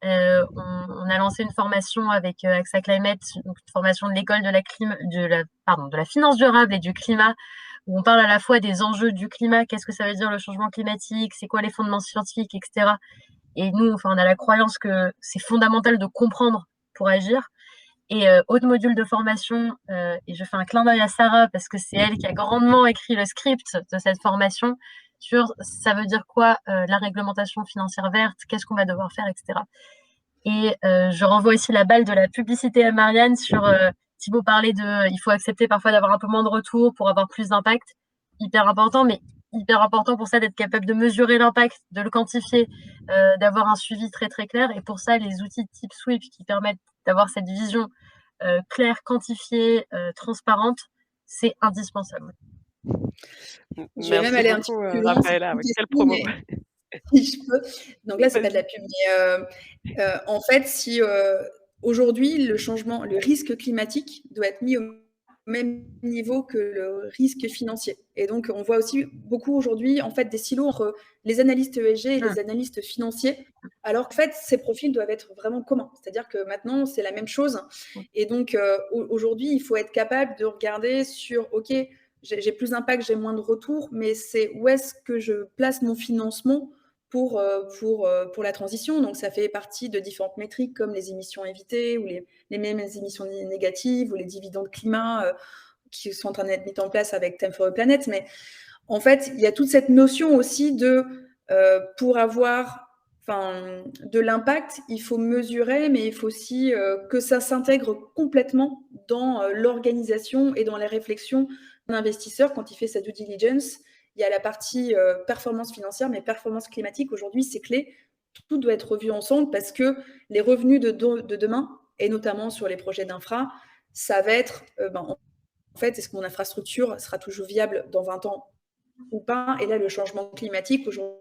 On a lancé une formation avec AXA Climate, donc une formation de l'école de la finance durable et du climat, où on parle à la fois des enjeux du climat, qu'est-ce que ça veut dire le changement climatique, c'est quoi les fondements scientifiques, etc. Et nous, enfin, on a la croyance que c'est fondamental de comprendre pour agir. Et autre module de formation, et je fais un clin d'œil à Sarah parce que c'est elle qui a grandement écrit le script de cette formation sur ça veut dire quoi la réglementation financière verte, qu'est-ce qu'on va devoir faire, etc. Et je renvoie aussi la balle de la publicité à Marianne sur Thibaut parlait de il faut accepter parfois d'avoir un peu moins de retours pour avoir plus d'impact. Hyper important, mais hyper important pour ça d'être capable de mesurer l'impact, de le quantifier, d'avoir un suivi très très clair. Et pour ça, les outils type Sweep qui permettent d'avoir cette vision claire, quantifiée, transparente, c'est indispensable. Je vais même merci aller un petit beaucoup, peu plus loin. Raphaëlla. Oui, quelle promo. Si je peux. Donc là, c'est pas de la Vas-y. pub, mais en fait, si aujourd'hui le risque climatique doit être mis au même niveau que le risque financier. Et donc, on voit aussi beaucoup aujourd'hui en fait des silos entre les analystes ESG et les analystes financiers, alors qu'en fait, ces profils doivent être vraiment communs. C'est-à-dire que maintenant, c'est la même chose. Et donc, aujourd'hui, il faut être capable de regarder sur, OK, j'ai plus d'impact, j'ai moins de retour, mais c'est où est-ce que je place mon financement pour la transition. Donc, ça fait partie de différentes métriques comme les émissions évitées ou les mêmes émissions négatives ou les dividendes climat qui sont en train d'être mis en place avec Time for a Planet. Mais en fait, il y a toute cette notion aussi de pour avoir de l'impact, il faut mesurer, mais il faut aussi que ça s'intègre complètement dans l'organisation et dans les réflexions d'un investisseur quand il fait sa due diligence. Il y a la partie performance financière, mais performance climatique, aujourd'hui, c'est clé. Tout doit être revu ensemble parce que les revenus de demain, et notamment sur les projets d'infra, ça va être, en fait, est-ce que mon infrastructure sera toujours viable dans 20 ans ou pas? Et là, le changement climatique, aujourd'hui,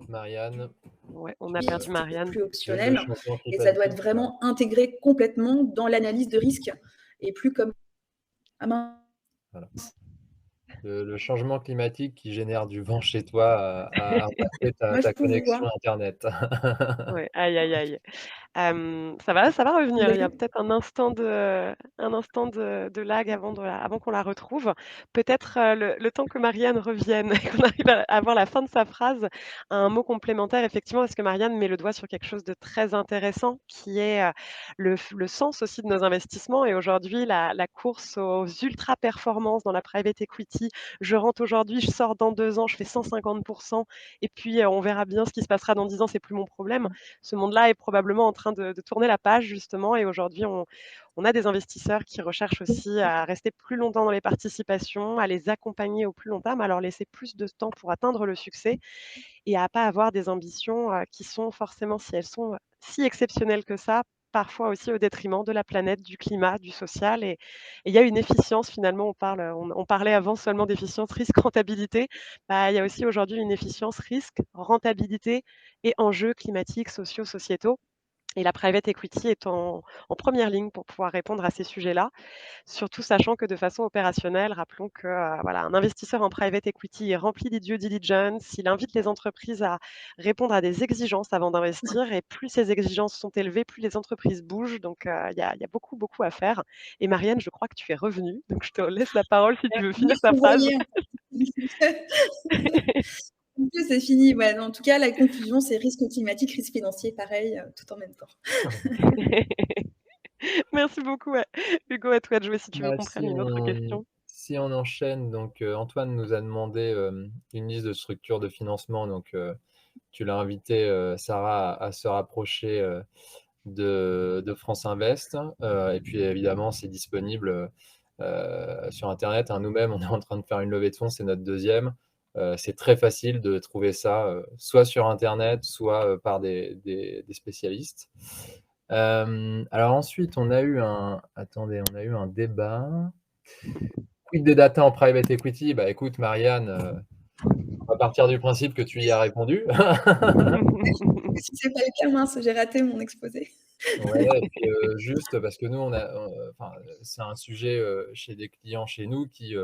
Marianne, Ouais, on a perdu Marianne. plus le optionnel. changement Et ça doit être climatique, vraiment intégré complètement dans l'analyse de risque et plus comme ah mince. voilà. Le changement climatique qui génère du vent chez toi a impacté Moi, je ta peux vous connexion voir. internet. Ouais, aïe, aïe, aïe. Ça va revenir. Il y a peut-être un instant de lag avant qu'on la retrouve. Peut-être, le temps que Marianne revienne et qu'on arrive à avoir la fin de sa phrase, un mot complémentaire effectivement, parce que Marianne met le doigt sur quelque chose de très intéressant qui est, le sens aussi de nos investissements et aujourd'hui la course aux ultra performances dans la private equity. Je rentre aujourd'hui, je sors dans 2 ans, je fais 150 et puis, on verra bien ce qui se passera dans 10 ans, c'est plus mon problème. Ce monde-là est probablement en train de tourner la page justement et aujourd'hui on a des investisseurs qui recherchent aussi à rester plus longtemps dans les participations, à les accompagner au plus long terme, à leur laisser plus de temps pour atteindre le succès et à pas avoir des ambitions, qui sont forcément, si elles sont si exceptionnelles que ça, parfois aussi au détriment de la planète, du climat, du social et il y a une efficience finalement, on parlait avant seulement d'efficience risque-rentabilité. Bah, il y a aussi aujourd'hui une efficience risque, rentabilité et enjeux climatiques, sociaux, sociétaux et la private equity est en première ligne pour pouvoir répondre à ces sujets-là. Surtout sachant que de façon opérationnelle, rappelons que, voilà, un investisseur en private equity est rempli des due diligence, il invite les entreprises à répondre à des exigences avant d'investir et plus ces exigences sont élevées, plus les entreprises bougent donc il y a beaucoup, beaucoup à faire et Marianne, je crois que tu es revenue, donc je te laisse la parole si tu veux Oui, finir ta vous phrase. voyez, en fait. C'est fini. Ouais, en tout cas, la conclusion, c'est risque climatique, risque financier, pareil, tout en même temps. Merci beaucoup, ouais. Hugo, à toi de jouer si tu veux Bah, qu'on prenne une autre question. si on enchaîne, donc Antoine nous a demandé une liste de structures de financement. Donc, tu l'as invité, Sarah, à se rapprocher de France Invest. Et puis, évidemment, c'est disponible sur Internet, hein. Nous-mêmes, on est en train de faire une levée de fonds, c'est notre deuxième. c'est très facile de trouver ça, soit sur internet, soit, par des spécialistes. Alors ensuite, on a eu un débat. Quid des data en private equity? Bah, écoute Marianne, on va partir du principe que tu y as répondu. Si c'est pas le cas, mince, j'ai raté mon exposé. Ouais et puis, juste parce que nous enfin, c'est un sujet, chez des clients chez nous qui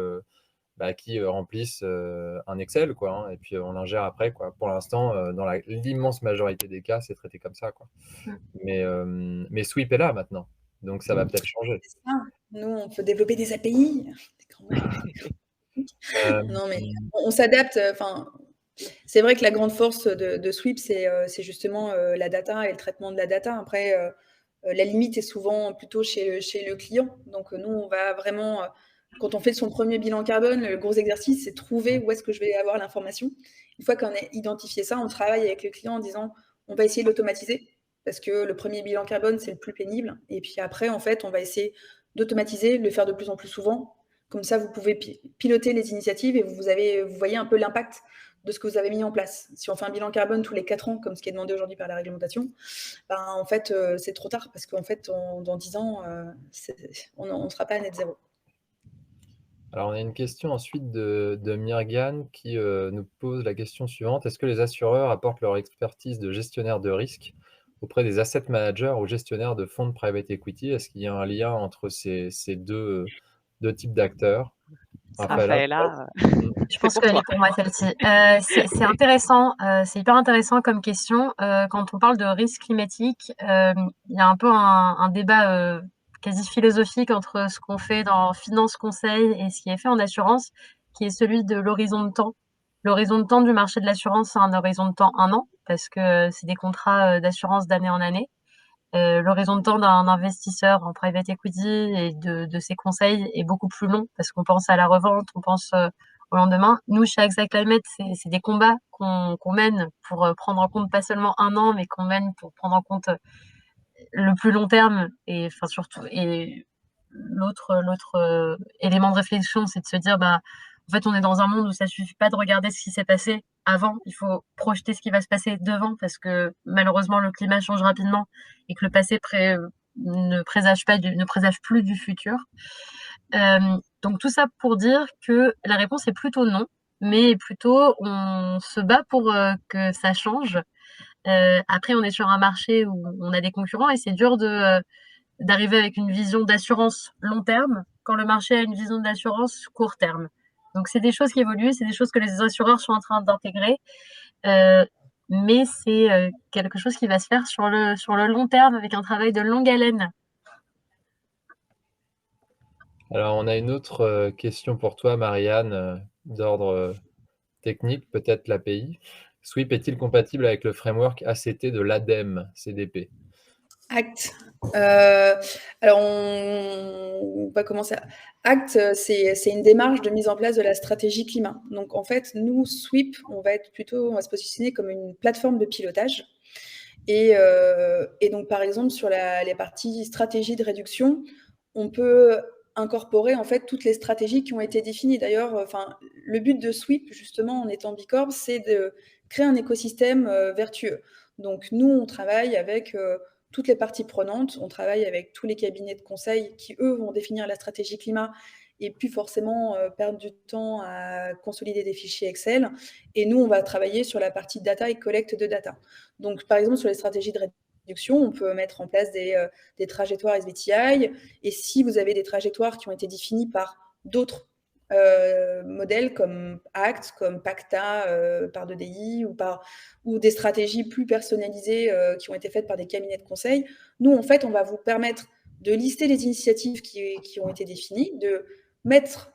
remplissent, un Excel quoi, hein et puis, on l'ingère après quoi. Pour l'instant, dans l'immense majorité des cas, c'est traité comme ça quoi. Mmh. Mais Sweep est là maintenant, donc ça va peut-être changer. C'est ça. Nous, on peut développer des API. Non, mais Hem, on s'adapte. Enfin, c'est vrai que la grande force de Sweep, c'est justement la data et le traitement de la data. Après, la limite est souvent plutôt chez le client. Donc, nous, on va vraiment, quand on fait son premier bilan carbone, le gros exercice, c'est trouver où est-ce que je vais avoir l'information. Une fois qu'on a identifié ça, on travaille avec le client en disant, on va essayer de l'automatiser parce que le premier bilan carbone, c'est le plus pénible. Et puis après, en fait, on va essayer d'automatiser, le faire de plus en plus souvent. Comme ça, vous pouvez piloter les initiatives et vous voyez un peu l'impact de ce que vous avez mis en place. Si on fait un bilan carbone tous les 4 ans, comme ce qui est demandé aujourd'hui par la réglementation, ben, en fait, c'est trop tard parce qu'en fait, dans 10 ans, on ne sera pas à net zéro. alors on a une question ensuite de Myrgane qui, nous pose la question suivante: «Est-ce que les assureurs apportent leur expertise de gestionnaire de risque auprès des asset managers ou gestionnaires de fonds de private equity?» Est-ce qu'il y a un lien entre ces 2 types d'acteurs? Raphaëla, Raphaëla, peut-être? Mmh. Je c'est pense pour qu'elle toi. est pour moi celle-ci. C'est intéressant, c'est hyper intéressant comme question. Quand on parle de risque climatique, il y a un peu un débat, quasi philosophique entre ce qu'on fait dans finance conseil et ce qui est fait en assurance, qui est celui de l'horizon de temps. L'horizon de temps du marché de l'assurance, c'est un horizon de temps 1 an parce que c'est des contrats, d'assurance d'année en année. L'horizon de temps d'un investisseur en private equity et de ses conseils est beaucoup plus long parce qu'on pense à la revente, on pense, au lendemain. Nous, chez AXA Climate, c'est des combats qu'on mène pour, prendre en compte pas seulement 1 an, mais qu'on mène pour prendre en compte, le plus long terme et enfin surtout et l'autre, élément de réflexion, c'est de se dire, bah, en fait, on est dans un monde où ça suffit pas de regarder ce qui s'est passé avant, il faut projeter ce qui va se passer devant parce que malheureusement le climat change rapidement et que le passé ne présage plus du futur. Donc tout ça pour dire que la réponse est plutôt non, mais plutôt on se bat pour, que ça change. Après on est sur un marché où on a des concurrents et c'est dur d'arriver avec une vision d'assurance long terme, quand le marché a une vision d'assurance court terme. Donc c'est des choses qui évoluent, c'est des choses que les assureurs sont en train d'intégrer, mais c'est, quelque chose qui va se faire sur le long terme avec un travail de longue haleine. Alors on a une autre, question pour toi Marianne, d'ordre, technique, peut-être l'API. Sweep est-il compatible avec le framework ACT de l'ADEME CDP? Act. Alors, on va commencer. Act, c'est une démarche de mise en place de la stratégie climat. Donc, en fait, nous, Sweep, on va se positionner comme une plateforme de pilotage. Et donc, par exemple, sur les parties stratégie de réduction, on peut incorporer en fait toutes les stratégies qui ont été définies. D'ailleurs, enfin, le but de Sweep, justement, en étant Bicorp, c'est de créer un écosystème vertueux. Donc, nous, on travaille avec toutes les parties prenantes. On travaille avec tous les cabinets de conseil qui, eux, vont définir la stratégie climat et plus forcément perdre du temps à consolider des fichiers Excel. Et nous, on va travailler sur la partie data et collecte de data. Donc, par exemple, sur les stratégies de réduction, on peut mettre en place des trajectoires SBTI. Et si vous avez des trajectoires qui ont été définies par d'autres modèles comme ACT, comme PACTA par 2DI ou des stratégies plus personnalisées qui ont été faites par des cabinets de conseil, nous, en fait, on va vous permettre de lister les initiatives qui ont été définies, de mettre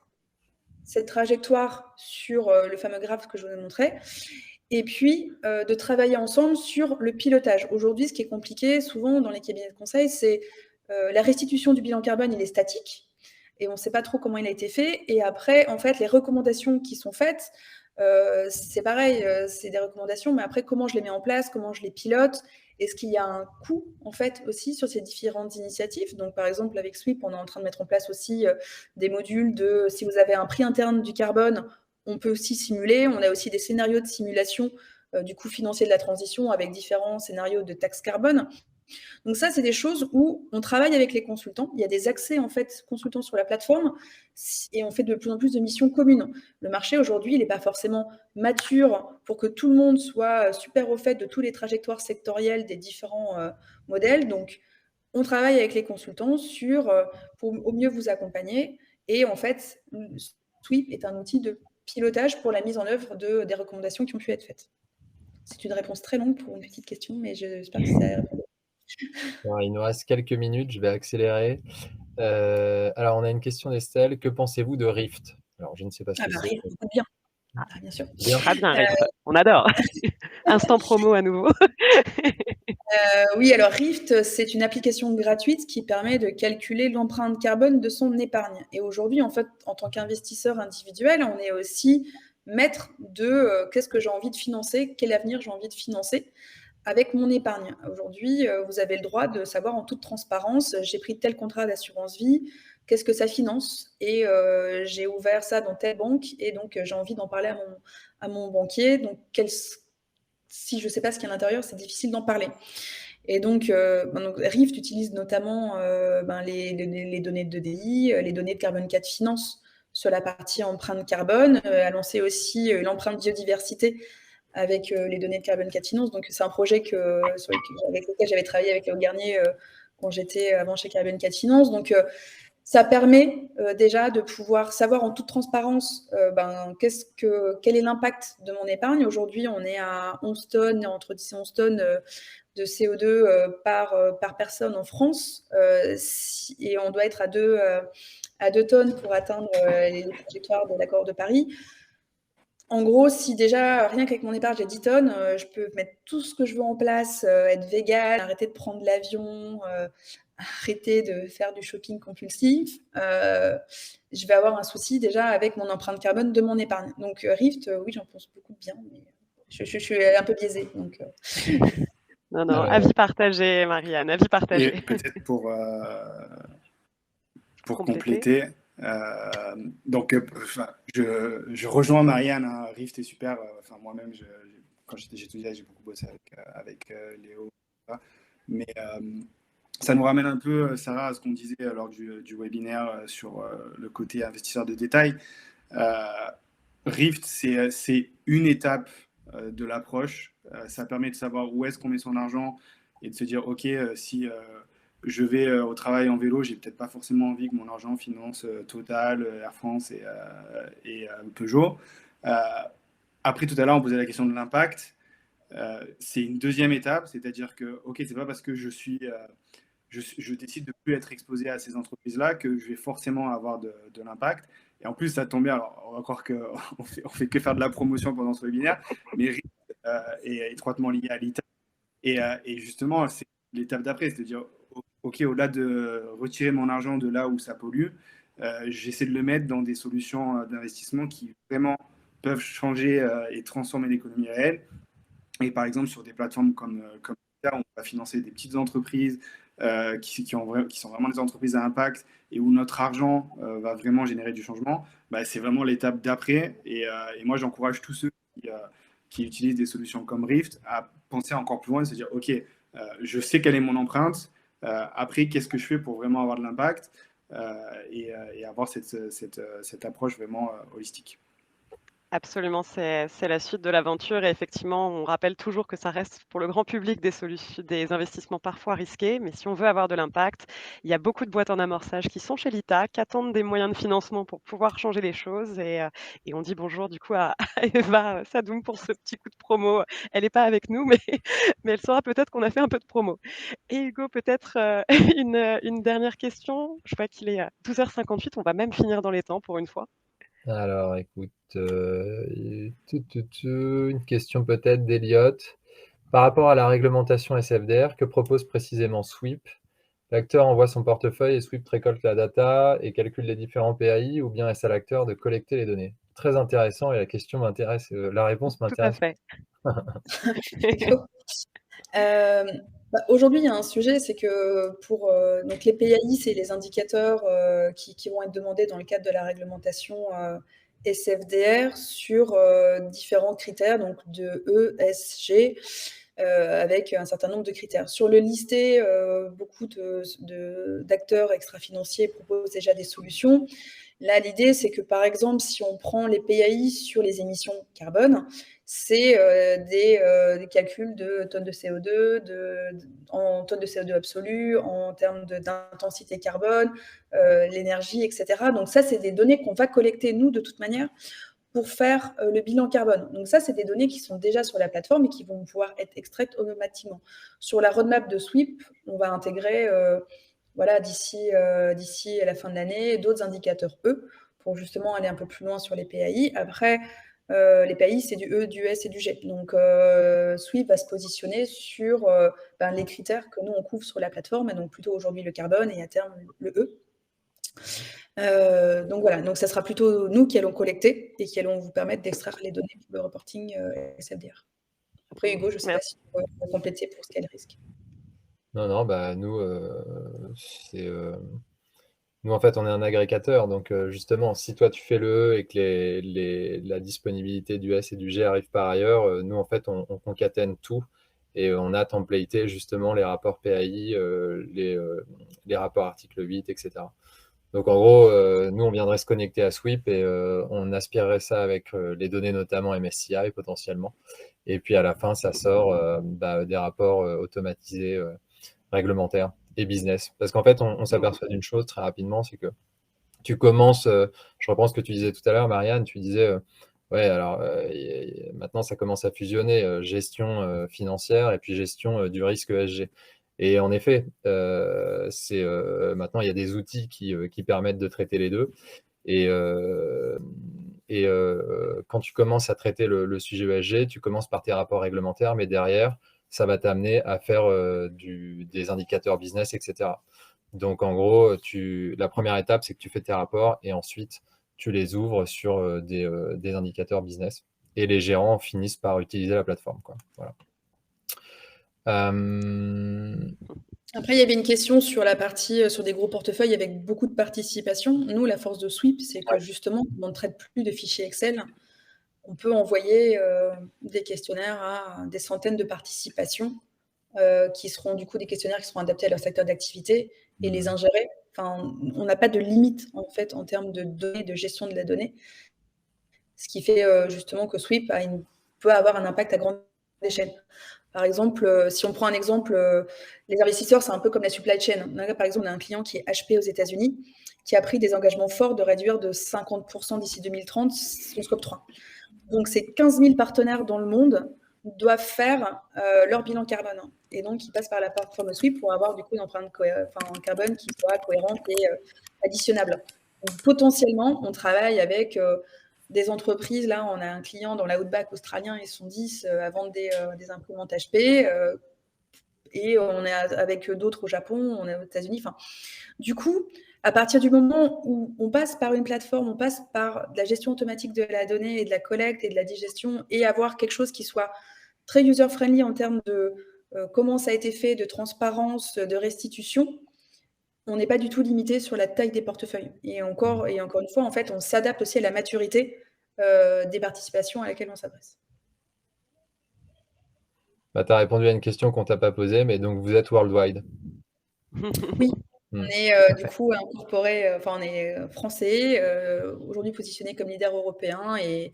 cette trajectoire sur le fameux graphe que je vous ai montré, et puis de travailler ensemble sur le pilotage. Aujourd'hui, ce qui est compliqué souvent dans les cabinets de conseil, c'est la restitution du bilan carbone, il est statique, et on ne sait pas trop comment il a été fait. Et après, en fait, les recommandations qui sont faites, c'est pareil, c'est des recommandations, mais après, comment je les mets en place, comment je les pilote? Est-ce qu'il y a un coût, en fait, aussi sur ces différentes initiatives? Donc, par exemple, avec Sweep, on est en train de mettre en place aussi des modules de si vous avez un prix interne du carbone, on peut aussi simuler. On a aussi des scénarios de simulation du coût financier de la transition avec différents scénarios de taxe carbone. Donc ça, c'est des choses où on travaille avec les consultants. Il y a des accès, en fait, consultants sur la plateforme et on fait de plus en plus de missions communes. Le marché, aujourd'hui, il n'est pas forcément mature pour que tout le monde soit super au fait de tous les trajectoires sectorielles des différents modèles. Donc, on travaille avec les consultants pour au mieux vous accompagner. Et en fait, Sweep est un outil de pilotage pour la mise en œuvre des recommandations qui ont pu être faites. C'est une réponse très longue pour une petite question, mais j'espère que ça répond. Alors, il nous reste quelques minutes, je vais accélérer. Alors, on a une question d'Estelle. Que pensez-vous de Rift? Alors, je ne sais pas ce que c'est. Rift, bien. Bien sûr. Bien. Très bien, Rift. On adore. Instant promo à nouveau. Oui, alors Rift, c'est une application gratuite qui permet de calculer l'empreinte carbone de son épargne. Et aujourd'hui, en fait, en tant qu'investisseur individuel, on est aussi maître de qu'est-ce que j'ai envie de financer, quel avenir j'ai envie de financer avec mon épargne. Aujourd'hui, vous avez le droit de savoir en toute transparence, j'ai pris tel contrat d'assurance vie, qu'est-ce que ça finance, et j'ai ouvert ça dans telle banque, et donc j'ai envie d'en parler à mon banquier. Donc, si je ne sais pas ce qu'il y a à l'intérieur, c'est difficile d'en parler. Et donc, Rift utilise notamment les données de DI, les données de Carbone 4 Finance sur la partie empreinte carbone, a lancé aussi l'empreinte biodiversité avec les données de Carbone 4 Finance. Donc, c'est un projet avec lequel j'avais travaillé avec Léo Garnier quand j'étais avant chez Carbone 4 Finance. Donc, ça permet déjà de pouvoir savoir en toute transparence quel est l'impact de mon épargne. Aujourd'hui, on est à 11 tonnes, entre 10 et 11 tonnes de CO2 par personne en France, et on doit être à 2 tonnes pour atteindre les trajectoires de l'accord de Paris. En gros, si déjà, rien qu'avec mon épargne, j'ai 10 tonnes, je peux mettre tout ce que je veux en place, être végane, arrêter de prendre l'avion, arrêter de faire du shopping compulsif, je vais avoir un souci déjà avec mon empreinte carbone de mon épargne. Donc Rift, oui, j'en pense beaucoup de bien, mais je suis un peu biaisée. Donc, Non, avis partagé, Marianne, avis partagé. Et peut-être pour compléter, donc je rejoins Marianne, hein, Rift est super. Moi-même, quand j'étais chez Tudia, j'ai beaucoup bossé avec Léo. Mais ça nous ramène un peu, Sarah, à ce qu'on disait lors du webinaire sur le côté investisseur de détail. Rift, c'est une étape de l'approche. Ça permet de savoir où est-ce qu'on met son argent et de se dire, OK, si je vais au travail en vélo, j'ai peut-être pas forcément envie que mon argent finance Total, Air France et Peugeot. Après, tout à l'heure, on posait la question de l'impact. C'est une deuxième étape, c'est-à-dire que, OK, c'est pas parce que je décide de plus être exposé à ces entreprises-là que je vais forcément avoir de l'impact. Et en plus, ça tombe bien, alors on va croire qu'on fait que faire de la promotion pendant ce webinaire, mais Rift est étroitement lié à l'ITA. Et justement, c'est l'étape d'après, c'est-à-dire, OK, au-delà de retirer mon argent de là où ça pollue, j'essaie de le mettre dans des solutions d'investissement qui vraiment peuvent changer et transformer l'économie réelle. Et par exemple, sur des plateformes comme ITA, on va financer des petites entreprises qui sont vraiment des entreprises à impact et où notre argent va vraiment générer du changement. C'est vraiment l'étape d'après. Et moi, j'encourage tous ceux qui utilisent des solutions comme Rift à penser encore plus loin et se dire, OK, je sais quelle est mon empreinte. Après, qu'est-ce que je fais pour vraiment avoir de l'impact et avoir cette approche vraiment holistique. Absolument, c'est la suite de l'aventure et effectivement, on rappelle toujours que ça reste pour le grand public des investissements parfois risqués, mais si on veut avoir de l'impact, il y a beaucoup de boîtes en amorçage qui sont chez l'ITA, qui attendent des moyens de financement pour pouvoir changer les choses et on dit bonjour du coup à Eva Sadoum pour ce petit coup de promo. Elle n'est pas avec nous, mais elle saura peut-être qu'on a fait un peu de promo. Et Hugo, peut-être une dernière question. Je vois qu'il est à 12h58, on va même finir dans les temps pour une fois. Alors, écoute, une question peut-être d'Eliott. Par rapport à la réglementation SFDR, que propose précisément Sweep? L'acteur envoie son portefeuille et Sweep récolte la data et calcule les différents PAI, ou bien est-ce à l'acteur de collecter les données? Très intéressant, et la question m'intéresse, la réponse m'intéresse. Tout à fait. Aujourd'hui, il y a un sujet, c'est que donc les PAI, c'est les indicateurs qui vont être demandés dans le cadre de la réglementation SFDR sur différents critères, donc de E, S, G, avec un certain nombre de critères. Sur le listé, beaucoup d'acteurs extra-financiers proposent déjà des solutions. Là, l'idée, c'est que, par exemple, si on prend les PAI sur les émissions carbone, c'est des calculs de tonnes de CO2, en tonnes de CO2 absolues, en termes d'intensité carbone, l'énergie, etc. Donc ça, c'est des données qu'on va collecter, nous, de toute manière, pour faire le bilan carbone. Donc ça, c'est des données qui sont déjà sur la plateforme et qui vont pouvoir être extraites automatiquement. Sur la roadmap de Sweep, on va intégrer d'ici à la fin de l'année d'autres indicateurs E pour justement aller un peu plus loin sur les PAI. Après, les PAI, c'est du E, du S et du G. Donc Sweep va se positionner sur les critères que nous, on couvre sur la plateforme, et donc plutôt aujourd'hui le carbone et à terme le E. Donc voilà, donc ça sera plutôt nous qui allons collecter et qui allons vous permettre d'extraire les données pour le reporting SFDR. Après, Hugo, je ne sais pas si tu peux compléter pour Scale Risk. Non, nous, nous, en fait, on est un agrégateur. Donc, justement, si toi, tu fais le E et que la disponibilité du S et du G arrive par ailleurs, nous, en fait, on concatène tout et on a templaté justement les rapports PAI, les rapports article 8, etc. Donc, en gros, nous, on viendrait se connecter à Sweep et on aspirerait ça avec les données, notamment MSCI potentiellement. Et puis, à la fin, ça sort des rapports automatisés réglementaires et business. Parce qu'en fait, on s'aperçoit d'une chose très rapidement, c'est que tu commences, je reprends ce que tu disais tout à l'heure, Marianne, tu disais, ouais, alors maintenant, ça commence à fusionner gestion financière et puis gestion du risque ESG. Et en effet, maintenant, il y a des outils qui permettent de traiter les deux. Et quand tu commences à traiter le sujet ESG, tu commences par tes rapports réglementaires, mais derrière, ça va t'amener à faire des indicateurs business, etc. Donc, en gros, la première étape, c'est que tu fais tes rapports et ensuite, tu les ouvres sur des indicateurs business. Et les gérants finissent par utiliser la plateforme, quoi. Voilà. Après, il y avait une question sur la partie, sur des gros portefeuilles avec beaucoup de participation. Nous, la force de Sweep, c'est que justement, on ne traite plus de fichiers Excel. On peut envoyer des questionnaires à des centaines de participations qui seront du coup des questionnaires qui seront adaptés à leur secteur d'activité et les ingérer. Enfin, on n'a pas de limite en fait en termes de données, de gestion de la donnée. Ce qui fait justement que Sweep peut avoir un impact à grande échelle. Par exemple, si on prend un exemple, les investisseurs, c'est un peu comme la supply chain. Par exemple, on a un client qui est HP aux États-Unis, qui a pris des engagements forts de réduire de 50% d'ici 2030 son scope 3. Donc, ces 15 000 partenaires dans le monde doivent faire leur bilan carbone. Et donc, ils passent par la plateforme Sweep pour avoir du coup une empreinte carbone qui soit cohérente et additionnable. Donc, potentiellement, on travaille avec des entreprises. Là, on a un client dans l'outback australien, ils sont 10 à vendre des imprimantes HP. Et on est avec d'autres au Japon, on est aux États-Unis. Enfin, du coup, à partir du moment où on passe par une plateforme, on passe par de la gestion automatique de la donnée et de la collecte et de la digestion et avoir quelque chose qui soit très user-friendly en termes de comment ça a été fait, de transparence, de restitution, on n'est pas du tout limité sur la taille des portefeuilles. Et encore une fois, en fait, on s'adapte aussi à la maturité des participations à laquelle on s'adresse. Tu as répondu à une question qu'on ne t'a pas posée, mais donc vous êtes worldwide. Oui, on est du coup incorporé, on est français, aujourd'hui positionné comme leader européen et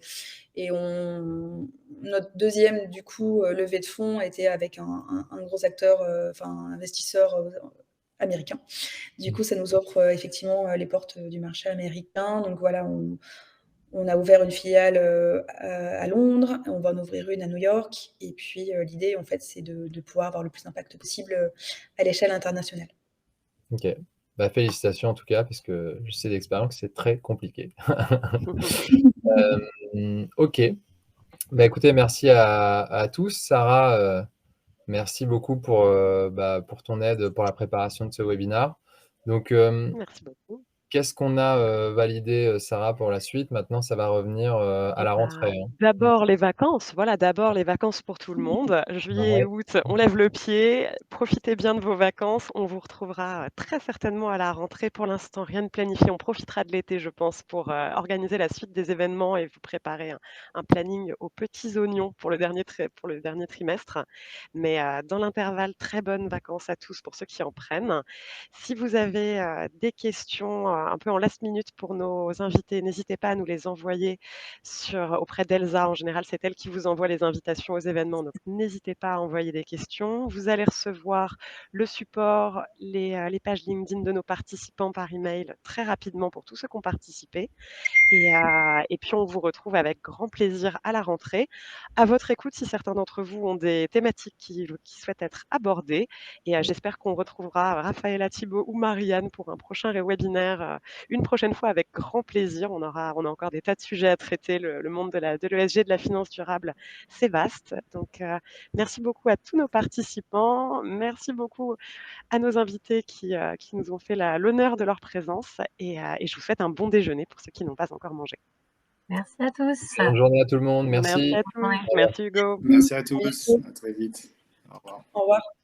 notre deuxième du coup levée de fonds était avec un gros acteur, investisseur américain. Du coup, ça nous offre effectivement les portes du marché américain. Donc voilà, on a ouvert une filiale à Londres, on va en ouvrir une à New York. Et puis l'idée, en fait, c'est de pouvoir avoir le plus d'impact possible à l'échelle internationale. Ok. Félicitations en tout cas, parce que je sais d'expérience que c'est très compliqué. Ok. Écoutez, merci à tous. Sarah, merci beaucoup pour ton aide pour la préparation de ce webinaire. Donc, Merci beaucoup. qu'est-ce qu'on a validé, Sarah, pour la suite? Maintenant, ça va revenir à Et la bah, rentrée, hein. d'abord les vacances, voilà, d'abord les vacances pour tout le monde. Juillet et Ouais. août, on lève le pied, profitez bien de vos vacances. On vous retrouvera, très certainement à la rentrée. Pour l'instant, rien de planifié. On profitera de l'été, je pense, pour, organiser la suite des événements et vous préparer un planning aux petits oignons pour le dernier trimestre. Mais, dans l'intervalle, très bonnes vacances à tous pour ceux qui en prennent. Si vous avez, des questions, un peu en last minute pour nos invités, n'hésitez pas à nous les envoyer auprès d'Elsa. En général, c'est elle qui vous envoie les invitations aux événements, donc n'hésitez pas à envoyer des questions. Vous allez recevoir le support, les pages LinkedIn de nos participants par email très rapidement pour tous ceux qui ont participé. Et puis, on vous retrouve avec grand plaisir à la rentrée. À votre écoute, si certains d'entre vous ont des thématiques qui souhaitent être abordées. Et j'espère qu'on retrouvera Raphaëla, Thibaut ou Marianne pour un prochain webinaire une prochaine fois avec grand plaisir. On a encore des tas de sujets à traiter. Le monde de l'ESG, de la finance durable, c'est vaste. Donc, merci beaucoup à tous nos participants. Merci beaucoup à nos invités qui nous ont fait l'honneur de leur présence. Et je vous souhaite un bon déjeuner pour ceux qui n'ont pas encore mangé. Merci à tous. Bonne journée à tout le monde. Merci Merci. à tous. Merci Hugo. Merci à À tous. bientôt. À très vite. Au revoir. Au revoir.